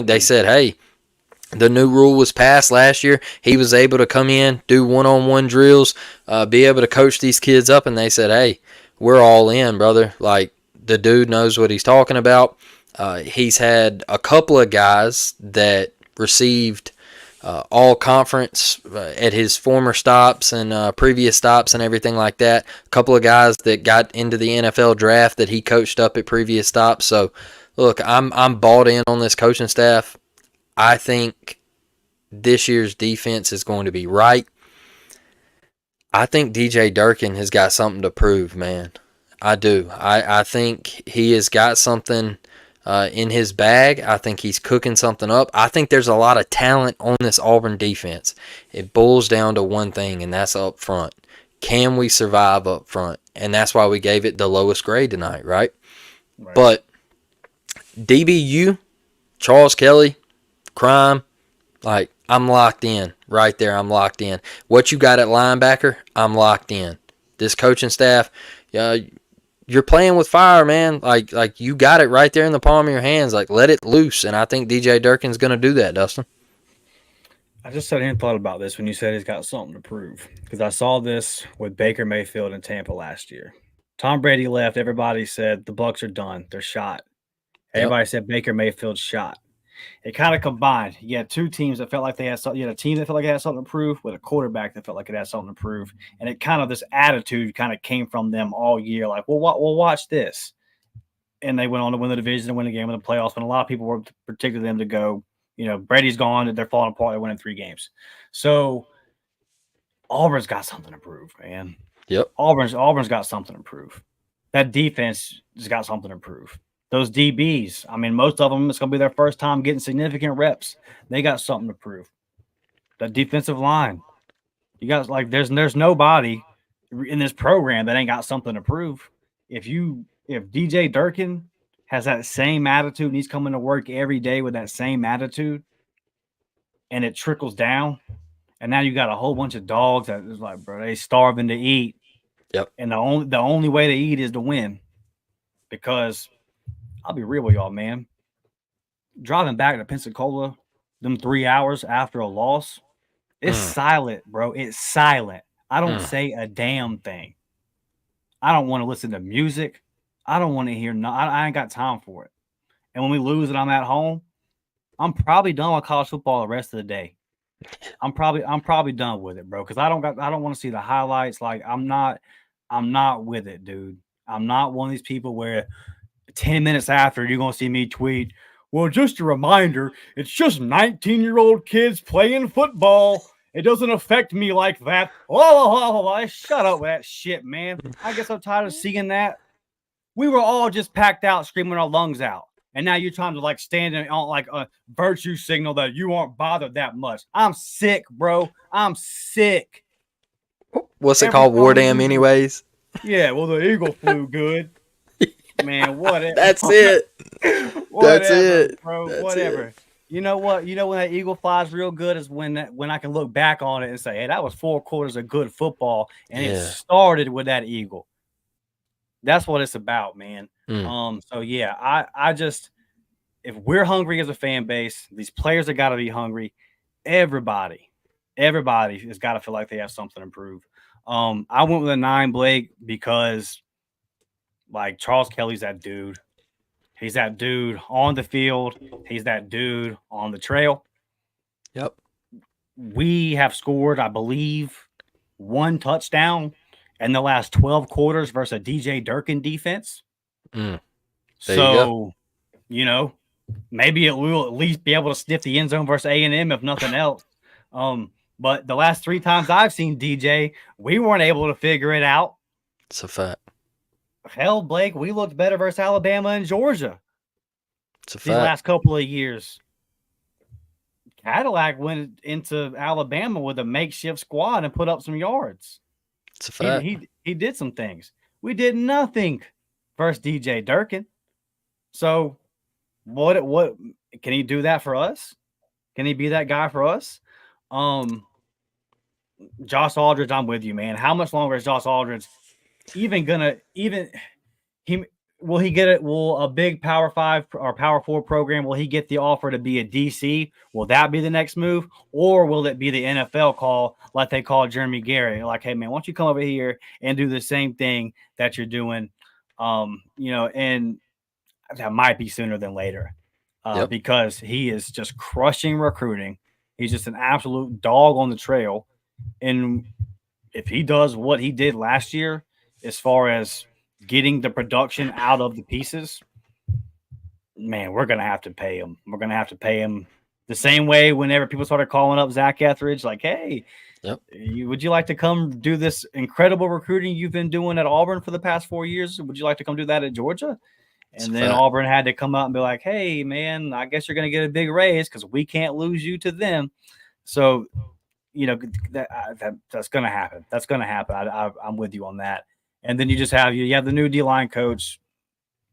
They said, hey, the new rule was passed last year. He was able to come in, do one-on-one drills, be able to coach these kids up, and they said, hey, we're all in, brother. Like, the dude knows what he's talking about. He's had a couple of guys that received all conference at his former stops and previous stops and everything like that. A couple of guys that got into the NFL draft that he coached up at previous stops. So, look, I'm bought in on this coaching staff. I think this year's defense is going to be right. I think DJ Durkin has got something to prove, man. I do. I think he has got something in his bag. I think he's cooking something up. I think there's a lot of talent on this Auburn defense. It boils down to one thing, and that's up front. Can we survive up front? And that's why we gave it the lowest grade tonight, right? But DBU, Charles Kelly, Crime, like, I'm locked in right there. I'm locked in. What you got at linebacker, I'm locked in. This coaching staff, you're playing with fire, man. Like you got it right there in the palm of your hands. Like, let it loose. And I think DJ Durkin's going to do that, Dustin. I just sat here and thought about this when you said he's got something to prove. Because I saw this with Baker Mayfield in Tampa last year. Tom Brady left. Everybody said the Bucs are done. They're shot. Everybody said Baker Mayfield's shot. It kind of combined. You had two teams that felt like they had something. You had a team that felt like it had something to prove with a quarterback that felt like it had something to prove. And it kind of, this attitude kind of came from them all year. Like, well, watch this. And they went on to win the division and win the game in the playoffs. And a lot of people were predicting them to go, Brady's gone. They're falling apart. They're winning 3 games. So Auburn's got something to prove, man. Yep. Auburn's got something to prove. That defense has got something to prove. Those DBs, I mean, most of them, it's going to be their first time getting significant reps. They got something to prove. That defensive line, you guys, like, there's nobody in this program that ain't got something to prove. If DJ Durkin has that same attitude and he's coming to work every day with that same attitude, and it trickles down, and now you got a whole bunch of dogs that is like, bro, they starving to eat. Yep. And the only way to eat is to win, because I'll be real with y'all, man. Driving back to Pensacola, them 3 hours after a loss, it's silent, bro. It's silent. I don't say a damn thing. I don't want to listen to music. I don't want to hear I ain't got time for it. And when we lose and I'm at home, I'm probably done with college football the rest of the day. I'm probably done with it, bro. Because I don't want to see the highlights. Like, I'm not with it, dude. I'm not one of these people where 10 minutes after you're going to see me tweet, well, just a reminder, it's just 19-year-old kids playing football. It doesn't affect me like that. Oh, shut up with that shit, man. I guess I'm tired of seeing that. We were all just packed out screaming our lungs out. And now you're trying to, like, stand on, like, a virtue signal that you aren't bothered that much. I'm sick, bro. I'm sick. What's it called? War Dam anyways? Yeah, well, the eagle flew good. Man, whatever. That's it. That's it, bro. That's whatever. It. You know what? You know when that eagle flies real good is when I can look back on it and say, hey, that was 4 quarters of good football, and it started with that eagle. That's what it's about, man. So yeah, I just, if we're hungry as a fan base, these players have got to be hungry. Everybody has got to feel like they have something to prove. I went with a 9, Blake, because, like, Charles Kelly's that dude. He's that dude on the field. He's that dude on the trail. Yep. We have scored, I believe, 1 touchdown in the last 12 quarters versus a DJ Durkin defense. There So, you know, maybe it will at least be able to sniff the end zone versus A&M if nothing else. But the last 3 times I've seen DJ, we weren't able to figure it out. It's a fact. Hell, Blake, we looked better versus Alabama and Georgia It's a these fact. last couple of years. Cadillac went into Alabama with a makeshift squad and put up some yards. It's a fact. He did some things. We did nothing versus DJ Durkin. So what can he do that for us? Can he be that guy for us? Josh Aldridge, I'm with you, man. How much longer is Josh Aldridge will he get it? Will a big Power 5 or Power 4 program, will he get the offer to be a DC? Will that be the next move? Or will it be the NFL call like they called Jeremy Gary? Like, hey, man, why don't you come over here and do the same thing that you're doing? And that might be sooner than later because he is just crushing recruiting. He's just an absolute dog on the trail. And if he does what he did last year, as far as getting the production out of the pieces, man, we're going to have to pay him. We're going to have to pay him the same way whenever people started calling up Zach Etheridge, like, hey, would you like to come do this incredible recruiting you've been doing at Auburn for the past 4 years? Would you like to come do that at Georgia? And then Auburn had to come out and be like, hey, man, I guess you're going to get a big raise because we can't lose you to them. So, that's going to happen. That's going to happen. I'm with you on that. And then you have the new D-line coach.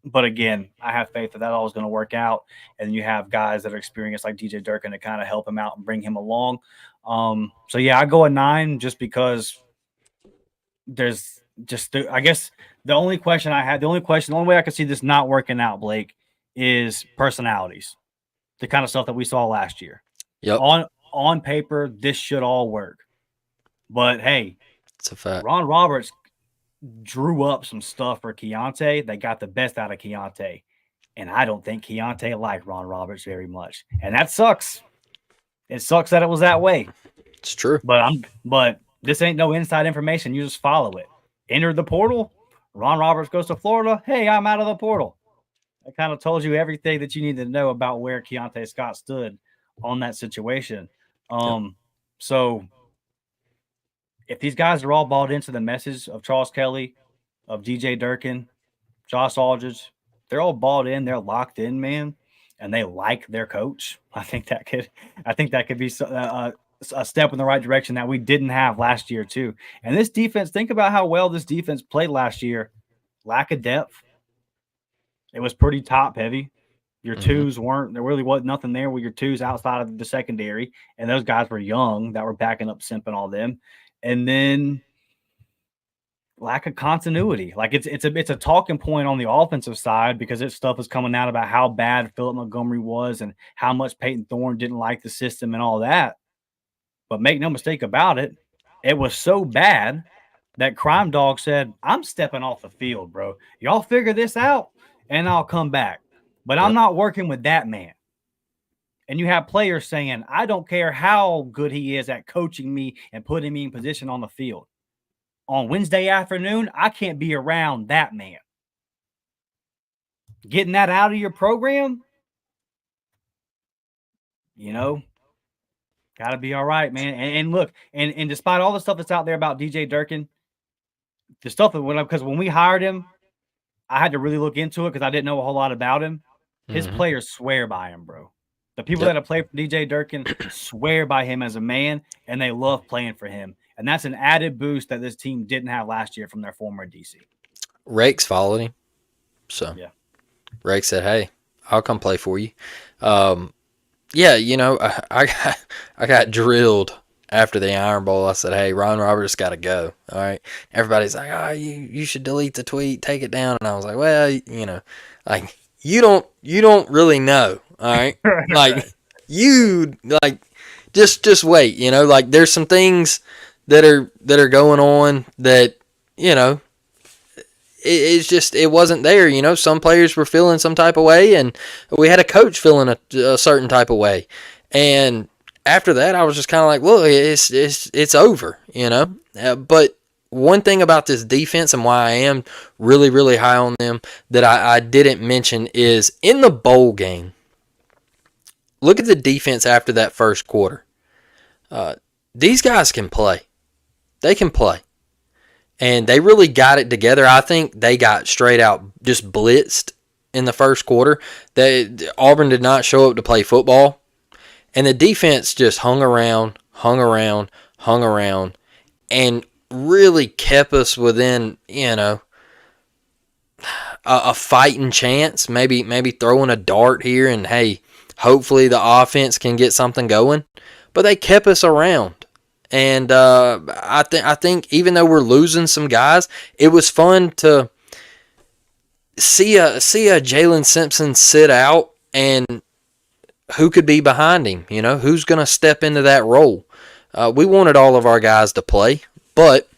But again, I have faith that all is going to work out. And you have guys that are experienced like DJ Durkin to kind of help him out and bring him along. I go a 9 just because there's I guess the only way I could see this not working out, Blake, is personalities. The kind of stuff that we saw last year. Yep. On paper, this should all work. But hey, it's a fact. Ron Roberts drew up some stuff for Keontae that got the best out of Keontae. And I don't think Keontae liked Ron Roberts very much. And that sucks. It sucks that it was that way. It's true. But this ain't no inside information. You just follow it. Enter the portal. Ron Roberts goes to Florida. Hey, I'm out of the portal. I kind of told you everything that you need to know about where Keontae Scott stood on that situation. So if these guys are all bought into the message of Charles Kelly, of DJ Durkin, Josh Aldridge, they're all bought in, they're locked in, man, and they like their coach. I think that could be a step in the right direction that we didn't have last year too. And this defense, think about how well this defense played last year. Lack of depth. It was pretty top heavy. Your twos there really wasn't nothing there with your twos outside of the secondary. And those guys were young that were backing up Simp and all them. And then lack of continuity. Like it's a talking point on the offensive side because this stuff is coming out about how bad Philip Montgomery was and how much Peyton Thorne didn't like the system and all that. But make no mistake about it, it was so bad that Crime Dog said, I'm stepping off the field, bro. Y'all figure this out and I'll come back. But I'm not working with that man. And you have players saying, I don't care how good he is at coaching me and putting me in position on the field. On Wednesday afternoon, I can't be around that man. Getting that out of your program, got to be all right, man. And look, and despite all the stuff that's out there about DJ Durkin, the stuff that went up, because when we hired him, I had to really look into it because I didn't know a whole lot about him. His players swear by him, bro. The people that have played for DJ Durkin swear by him as a man, and they love playing for him. And that's an added boost that this team didn't have last year from their former DC. Rakes followed him. So, Rakes said, hey, I'll come play for you. I got drilled after the Iron Bowl. I said, hey, Ron Roberts got to go. All right. Everybody's like, oh, you should delete the tweet, take it down. And I was like, well, you don't really know. All right. Just wait, there's some things that are going on that, it wasn't there. Some players were feeling some type of way, and we had a coach feeling a certain type of way. And after that, I was just kind of like, well, it's over, but one thing about this defense and why I am really, really high on them that I didn't mention is in the bowl game, look at the defense after that first quarter. These guys can play. They can play. And they really got it together. I think they got straight out just blitzed in the first quarter. Auburn did not show up to play football. And the defense just hung around, and really kept us within, a fighting chance. Maybe throwing a dart here, and hey, hopefully the offense can get something going. But they kept us around. And I think even though we're losing some guys, it was fun to see a Jalen Simpson sit out, and who could be behind him. Who's going to step into that role. We wanted all of our guys to play, but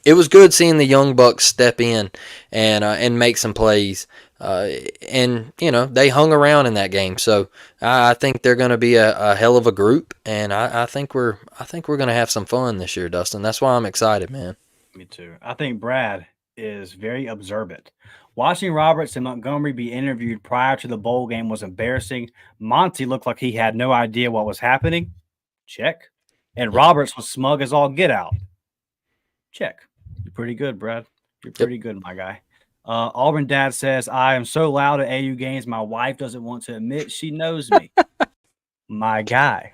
it was good seeing the young bucks step in and make some plays. And they hung around in that game, so I think they're going to be a hell of a group, and I think we're going to have some fun this year, Dustin. That's why I'm excited, man. Me too. I think Brad is very observant. Watching Roberts and Montgomery be interviewed prior to the bowl game was embarrassing. Monty looked like he had no idea what was happening. Check. And Roberts was smug as all get out. Check. You're pretty good, Brad. You're pretty good, my guy. Auburn dad says, I am so loud at AU games, my wife doesn't want to admit she knows me. My guy.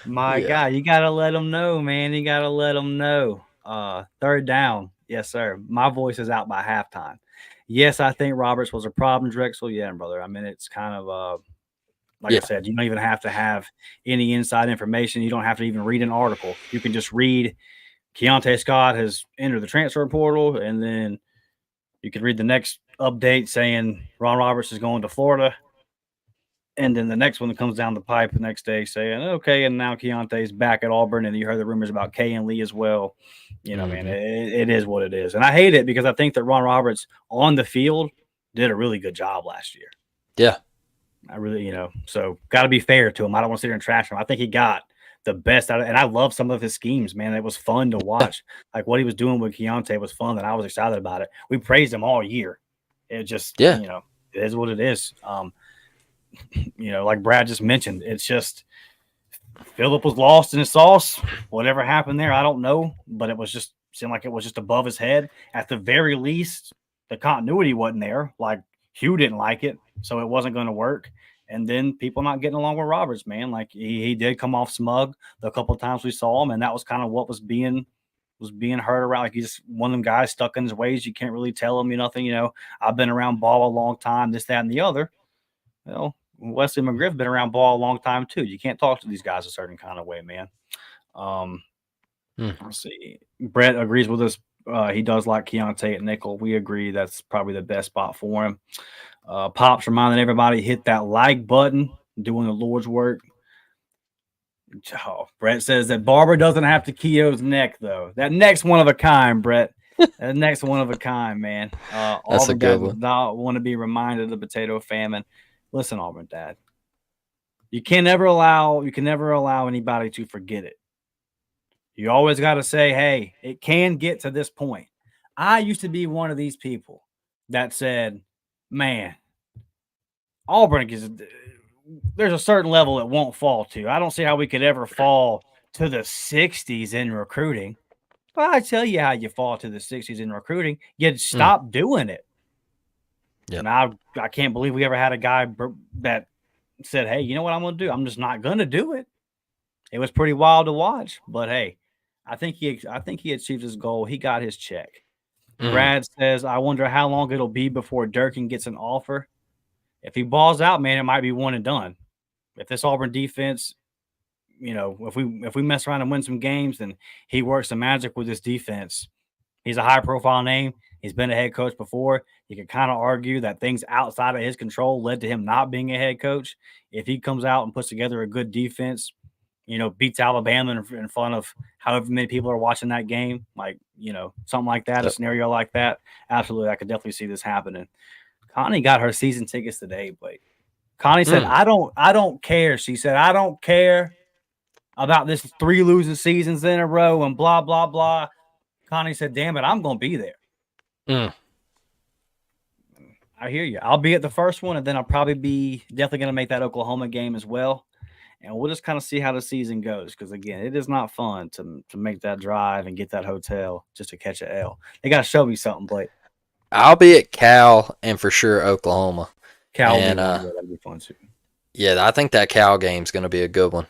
My guy. You got to let them know, man. You got to let them know. Third down. Yes, sir. My voice is out by halftime. Yes, I think Roberts was a problem, Drexel. Yeah, brother. I mean, it's kind of I said, you don't even have to have any inside information. You don't have to even read an article. You can just read Keontae Scott has entered the transfer portal, and then you can read the next update saying Ron Roberts is going to Florida. And then the next one that comes down the pipe the next day saying, okay, and now Keontae's back at Auburn, and you heard the rumors about Kay and Lee as well. Man, it is what it is. And I hate it because I think that Ron Roberts on the field did a really good job last year. Yeah. I really, so got to be fair to him. I don't want to sit here and trash him. I think he got the best out of it. And I love some of his schemes, man. It was fun to watch. Like what he was doing with Keontae was fun, and I was excited about it. We praised him all year. It just, it is what it is. Like Brad just mentioned, it's just Phillip was lost in the sauce. Whatever happened there, I don't know, but it was just seemed like it was just above his head. At the very least, the continuity wasn't there. Like Hugh didn't like it, so it wasn't going to work. And then people not getting along with Roberts, man. Like he did come off smug the couple of times we saw him, and that was kind of what was being heard around. Like he's just one of them guys stuck in his ways. You can't really tell him nothing. I've been around ball a long time, this, that, and the other. Wesley McGriff been around ball a long time too. You can't talk to these guys a certain kind of way, man. Let's see. Brett agrees with us. He does like Keontae at nickel. We agree that's probably the best spot for him. Pops reminding everybody, hit that like button, doing the Lord's work. Oh, Brett says that Barber doesn't have to Keo's neck, though. That neck's one of a kind, Brett. That neck's one of a kind, man. That's Auburn a good Dad one. does not want to be reminded of the potato famine. Listen, Auburn Dad. You can never allow anybody to forget it. You always got to say, hey, it can get to this point. I used to be one of these people that said, man, Auburn there's a certain level it won't fall to. I don't see how we could ever fall to the 60s in recruiting. But I tell you how you fall to the 60s in recruiting. You stop doing it. Yep. And I can't believe we ever had a guy that said, hey, you know what I'm going to do? I'm just not going to do it. It was pretty wild to watch. But, hey, I think he achieved his goal. He got his check. Brad says, I wonder how long it'll be before Durkin gets an offer. If he balls out, man, it might be one and done. If this Auburn defense, if we mess around and win some games, then he works some magic with this defense. He's a high-profile name. He's been a head coach before. You can kind of argue that things outside of his control led to him not being a head coach. If he comes out and puts together a good defense, beats Alabama in front of however many people are watching that game, like, something like that, a scenario like that, absolutely, I could definitely see this happening. Connie got her season tickets today, but Connie said, I don't care. She said, I don't care about this 3 losing seasons in a row and blah, blah, blah. Connie said, damn it, I'm going to be there. I hear you. I'll be at the first one, and then I'll probably be definitely going to make that Oklahoma game as well. And we'll just kind of see how the season goes. Because again, it is not fun to make that drive and get that hotel just to catch an L. They got to show me something, Blake. I'll be at Cal and for sure Oklahoma. Cal will And be one. That'll be fun too. yeah, I think that Cal game's going to be a good one.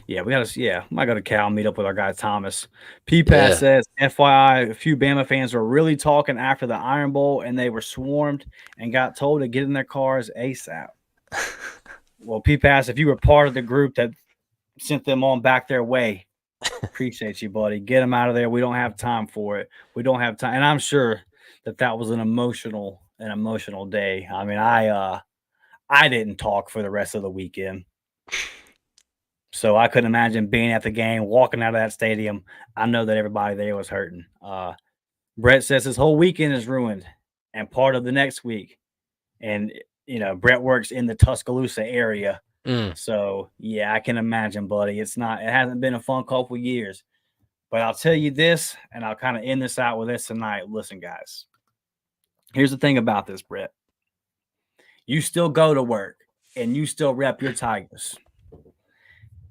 Yeah, we got to. Yeah, I might go to Cal, meet up with our guy Thomas. P-Pass says, FYI, a few Bama fans were really talking after the Iron Bowl, and they were swarmed and got told to get in their cars ASAP. Well, P-Pass, if you were part of the group that sent them on back their way, appreciate you, buddy. Get them out of there. We don't have time for it. We don't have time, and I'm sure that was an emotional day. I mean, I didn't talk for the rest of the weekend. So I couldn't imagine being at the game, walking out of that stadium. I know that everybody there was hurting. Brett says his whole weekend is ruined and part of the next week. And, Brett works in the Tuscaloosa area. So, yeah, I can imagine, buddy. It hasn't been a fun couple years. But I'll tell you this, and I'll kind of end this out with this tonight. Listen, guys, here's the thing about this, Brett. You still go to work, and you still rep your Tigers.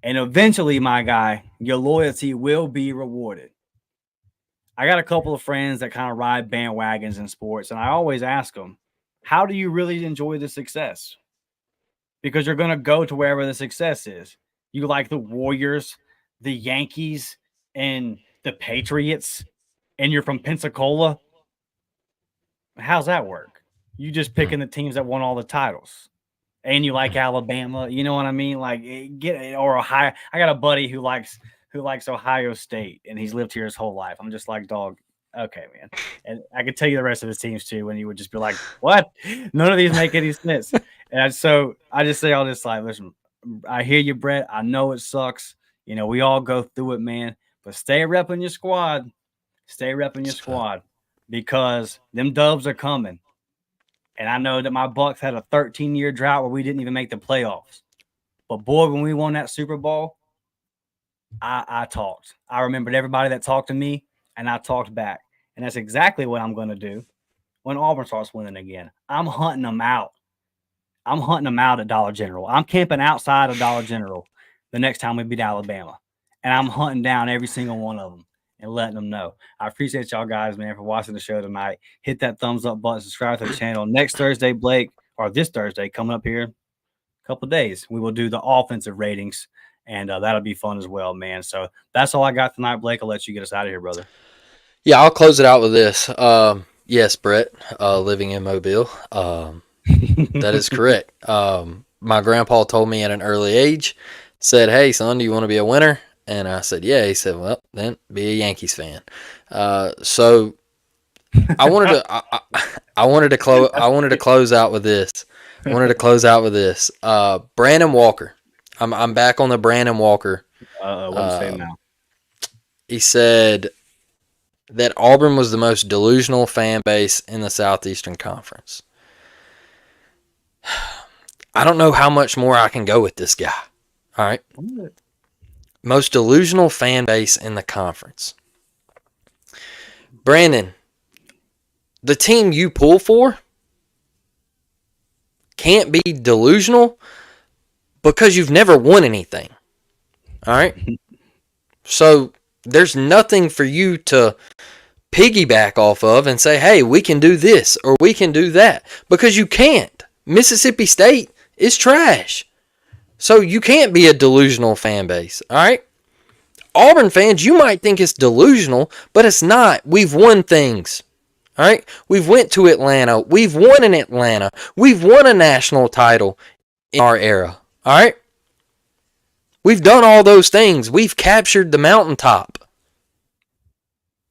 And eventually, my guy, your loyalty will be rewarded. I got a couple of friends that kind of ride bandwagons in sports, and I always ask them, how do you really enjoy the success? Because you're going to go to wherever the success is. You like the Warriors, the Yankees, and the Patriots, and you're from Pensacola. How's that work? You just picking the teams that won all the titles. And you like Alabama, you know what I mean? Like or Ohio. I got a buddy who likes Ohio State, and he's lived here his whole life. I'm just like, dog, okay, man. And I could tell you the rest of his teams too, and you would just be like, what? None of these make any sense. And so I just say all this like, listen, I hear you, Brett. I know it sucks. We all go through it, man. But stay repping your squad. Stay repping your squad because them dubs are coming. And I know that my Bucks had a 13-year drought where we didn't even make the playoffs. But, boy, when we won that Super Bowl, I talked. I remembered everybody that talked to me, and I talked back. And that's exactly what I'm going to do when Auburn starts winning again. I'm hunting them out. I'm hunting them out at Dollar General. I'm camping outside of Dollar General the next time we beat Alabama. And I'm hunting down every single one of them and letting them know. I appreciate y'all guys, man, for watching the show tonight. Hit that thumbs up button, subscribe to the channel. Next Thursday, Blake, or this Thursday, coming up here, a couple of days, we will do the offensive ratings, and that'll be fun as well, man. So that's all I got tonight, Blake. I'll let you get us out of here, brother. Yeah, I'll close it out with this. Yes, Brett, living in Mobile. That is correct. My grandpa told me at an early age, said, hey, son, do you want to be a winner? And I said, yeah. He said, well, then be a Yankees fan. So I wanted to close out with this. Brandon Walker. I'm back on the Brandon Walker. What are you saying now? He said that Auburn was the most delusional fan base in the Southeastern Conference. I don't know how much more I can go with this guy. All right. Most delusional fan base in the conference. Brandon, the team you pull for can't be delusional because you've never won anything. All right? So there's nothing for you to piggyback off of and say, hey, we can do this or we can do that, because you can't. Mississippi State is trash. So you can't be a delusional fan base, all right? Auburn fans, you might think it's delusional, but it's not. We've won things, all right? We've went to Atlanta. We've won in Atlanta. We've won a national title in our era, all right? We've done all those things. We've captured the mountaintop.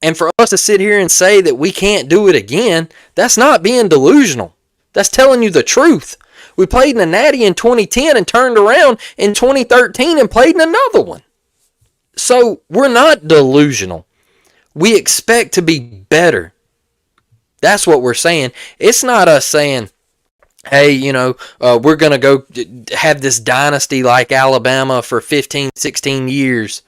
And for us to sit here and say that we can't do it again, that's not being delusional. That's telling you the truth. We played in a Natty in 2010 and turned around in 2013 and played in another one. So we're not delusional. We expect to be better. That's what we're saying. It's not us saying, hey, we're going to go have this dynasty like Alabama for 15, 16 years.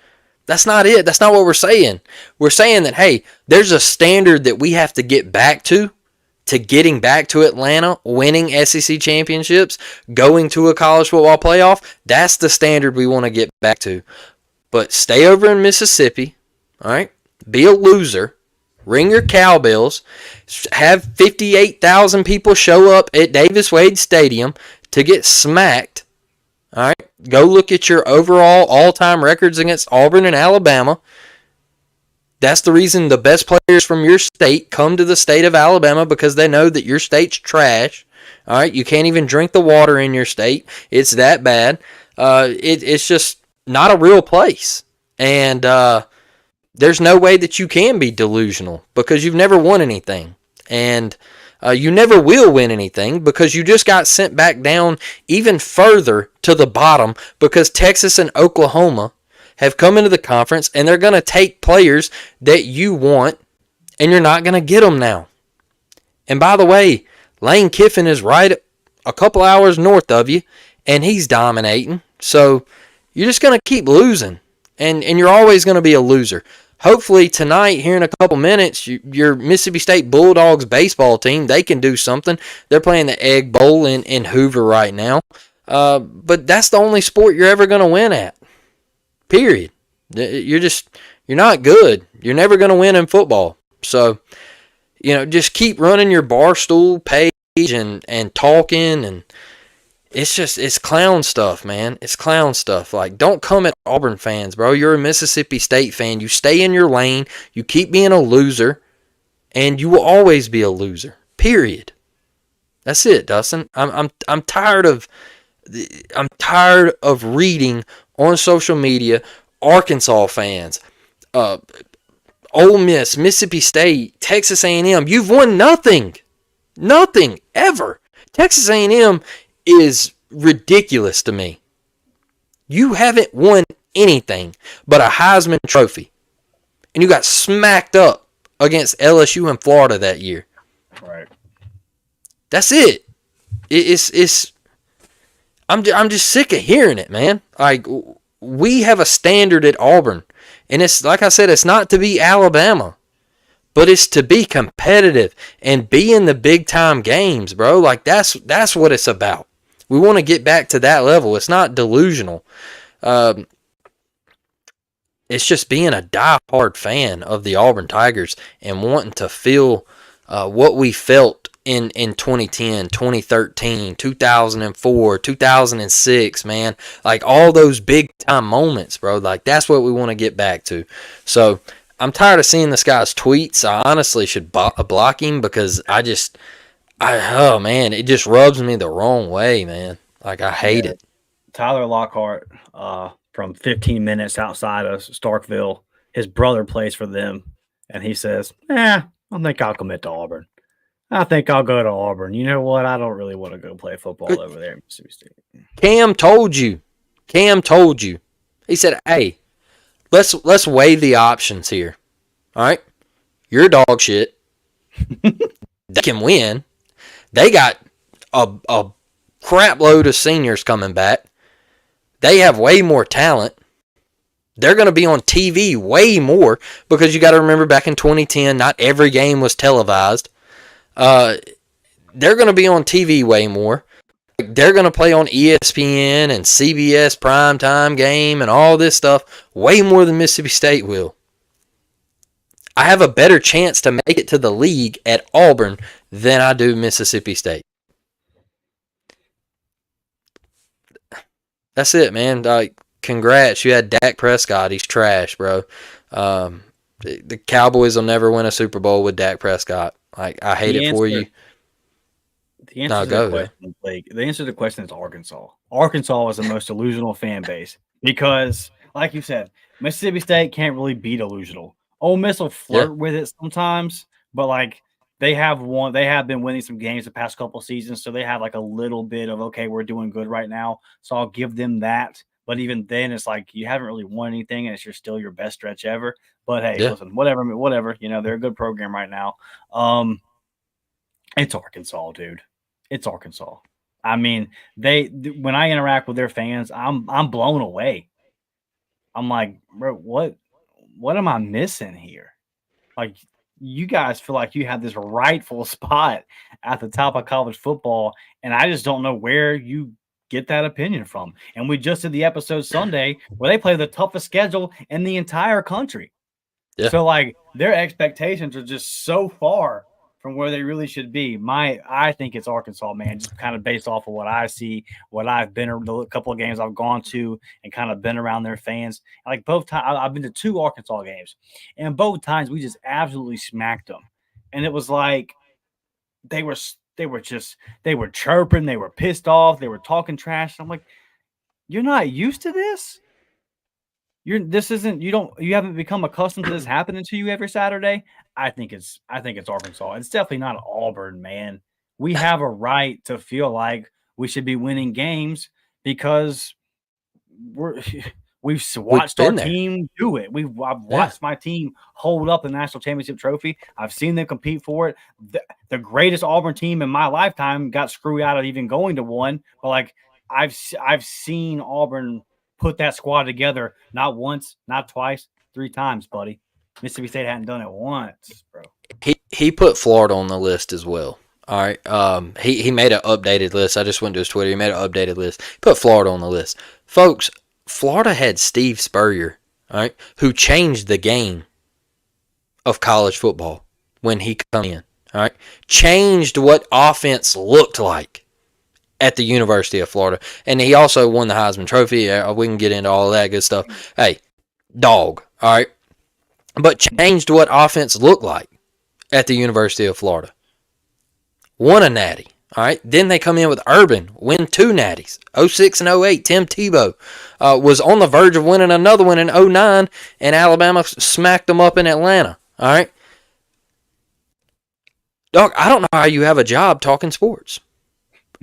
That's not it. That's not what we're saying. We're saying that, hey, there's a standard that we have to get back to, to getting back to Atlanta, winning SEC championships, going to a college football playoff, that's the standard we want to get back to. But stay over in Mississippi, all right? Be a loser. Ring your cowbells. Have 58,000 people show up at Davis Wade Stadium to get smacked. All right? Go look at your overall all-time records against Auburn and Alabama. That's the reason the best players from your state come to the state of Alabama, because they know that your state's trash. All right? You can't even drink the water in your state. It's that bad. It's just not a real place. And there's no way that you can be delusional, because you've never won anything. And you never will win anything, because you just got sent back down even further to the bottom, because Texas and Oklahoma have come into the conference, and they're going to take players that you want, and you're not going to get them now. And by the way, Lane Kiffin is right a couple hours north of you, and he's dominating. So you're just going to keep losing, and you're always going to be a loser. Hopefully tonight, here in a couple minutes, your Mississippi State Bulldogs baseball team, they can do something. They're playing the Egg Bowl in Hoover right now. But that's the only sport you're ever going to win at. Period. You're not good. You're never going to win in football. So, just keep running your Barstool page and talking, and it's clown stuff, man. It's clown stuff. Like, don't come at Auburn fans, bro. You're a Mississippi State fan. You stay in your lane. You keep being a loser, and you will always be a loser. Period. That's it, Dustin. I'm tired of reading on social media Arkansas fans, Ole Miss, Mississippi State, Texas A&M. You've won nothing ever. Texas A&M is ridiculous to me. You haven't won anything but a Heisman Trophy, and you got smacked up against LSU and Florida that year. Right. That's it. I'm just sick of hearing it, man. Like, we have a standard at Auburn, and it's like I said, it's not to be Alabama, but it's to be competitive and be in the big time games, bro. Like, that's what it's about. We want to get back to that level. It's not delusional. It's just being a diehard fan of the Auburn Tigers and wanting to feel what we felt in 2010, 2013, 2004, 2006, man. Like, all those big time moments, bro. Like, that's what we want to get back to. So I'm tired of seeing this guy's tweets. I honestly should block him, because oh man, it just rubs me the wrong way, man. Like, I hate it. Tyler Lockhart, from 15 minutes outside of Starkville, his brother plays for them, and he says, I think I'll commit to Auburn. I think I'll go to Auburn. You know what? I don't really want to go play football over there in Mississippi State. Cam told you. He said, hey, let's weigh the options here. All right? You're dog shit. They can win. They got a crap load of seniors coming back. They have way more talent. They're going to be on TV way more, because you got to remember, back in 2010, not every game was televised. They're going to be on TV way more. They're going to play on ESPN and CBS primetime game and all this stuff way more than Mississippi State will. I have a better chance to make it to the league at Auburn than I do Mississippi State. That's it, man. Congrats. You had Dak Prescott. He's trash, bro. The Cowboys will never win a Super Bowl with Dak Prescott. I hate it for you. The answer to the question is Arkansas. Arkansas is the most delusional fan base, because, like you said, Mississippi State can't really be delusional. Ole Miss will flirt with it sometimes, but like, they have been winning some games the past couple seasons, so they have like a little bit of, okay, we're doing good right now, so I'll give them that. But even then, it's like, you haven't really won anything, and it's still your best stretch ever. But hey, listen, whatever. They're a good program right now. It's Arkansas, dude. It's Arkansas. I mean, when I interact with their fans, I'm blown away. I'm like, bro, what am I missing here? Like, you guys feel like you have this rightful spot at the top of college football, and I just don't know where you get that opinion from. And we just did the episode Sunday where they play the toughest schedule in the entire country. Yeah. So like their expectations are just so far from where they really should be. I think it's Arkansas, man, just kind of based off of what I see, what I've been the couple of games I've gone to and kind of been around their fans. Like both times I've been to 2 Arkansas games, and both times we just absolutely smacked them. And it was like they were chirping, they were pissed off, they were talking trash. I'm like, you're not used to this? You haven't become accustomed to this happening to you every Saturday. I think it's Arkansas. It's definitely not Auburn, man. We have a right to feel like we should be winning games because we've watched our team do it. I've watched my team hold up the national championship trophy. I've seen them compete for it. The greatest Auburn team in my lifetime got screwed out of even going to one. But like I've seen Auburn put that squad together not once, not twice, 3 times, buddy. Mississippi State hadn't done it once, bro. He put Florida on the list as well. All right. He made an updated list. I just went to his Twitter. He made an updated list. Put Florida on the list. Folks, Florida had Steve Spurrier, all right, who changed the game of college football when he come in. All right. Changed what offense looked like at the University of Florida. And he also won the Heisman Trophy. We can get into all of that good stuff. Hey, dog, all right? But changed what offense looked like at the University of Florida. Won a natty, all right? Then they come in with Urban, win 2 natties, 06 and 08. Tim Tebow was on the verge of winning another one in 09, and Alabama smacked them up in Atlanta, all right? Dog, I don't know how you have a job talking sports.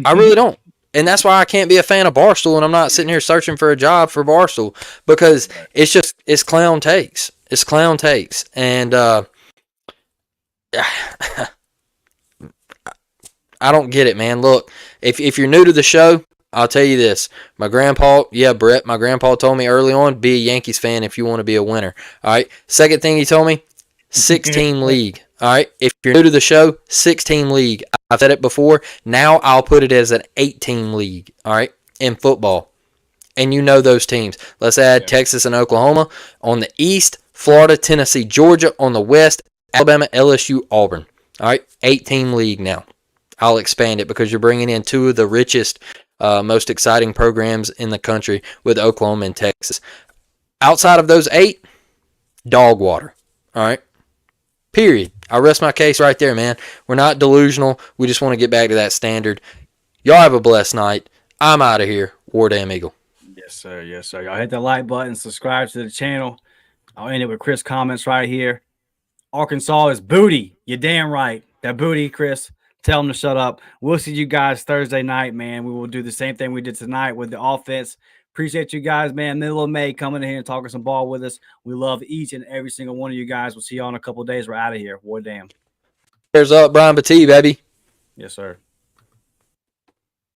I really don't. And that's why I can't be a fan of Barstool, and I'm not sitting here searching for a job for Barstool, because it's clown takes. It's clown takes. And I don't get it, man. Look, if you're new to the show, I'll tell you this. My grandpa told me early on, be a Yankees fan if you want to be a winner. All right. Second thing he told me, 6-team league. All right. If you're new to the show, 6-team league. I've said it before. Now I'll put it as an 8-team league. All right. In football. And you know those teams. Let's add Texas and Oklahoma on the east, Florida, Tennessee, Georgia on the west, Alabama, LSU, Auburn. All right. 8-team league now. I'll expand it because you're bringing in 2 of the richest, most exciting programs in the country with Oklahoma and Texas. Outside of those 8, dog water. All right. Period. I rest my case right there, man. We're not delusional. We just want to get back to that standard. Y'all have a blessed night. I'm out of here. War Damn Eagle. Yes, sir. Yes, sir. Y'all hit the like button. Subscribe to the channel. I'll end it with Chris' comments right here. Arkansas is booty. You're damn right. That booty, Chris. Tell them to shut up. We'll see you guys Thursday night, man. We will do the same thing we did tonight with the offense. Appreciate you guys, man. Middle of May coming in here and talking some ball with us. We love each and every single one of you guys. We'll see y'all in a couple of days. We're out of here. War damn. Cheers up, Brian Battie, baby. Yes, sir.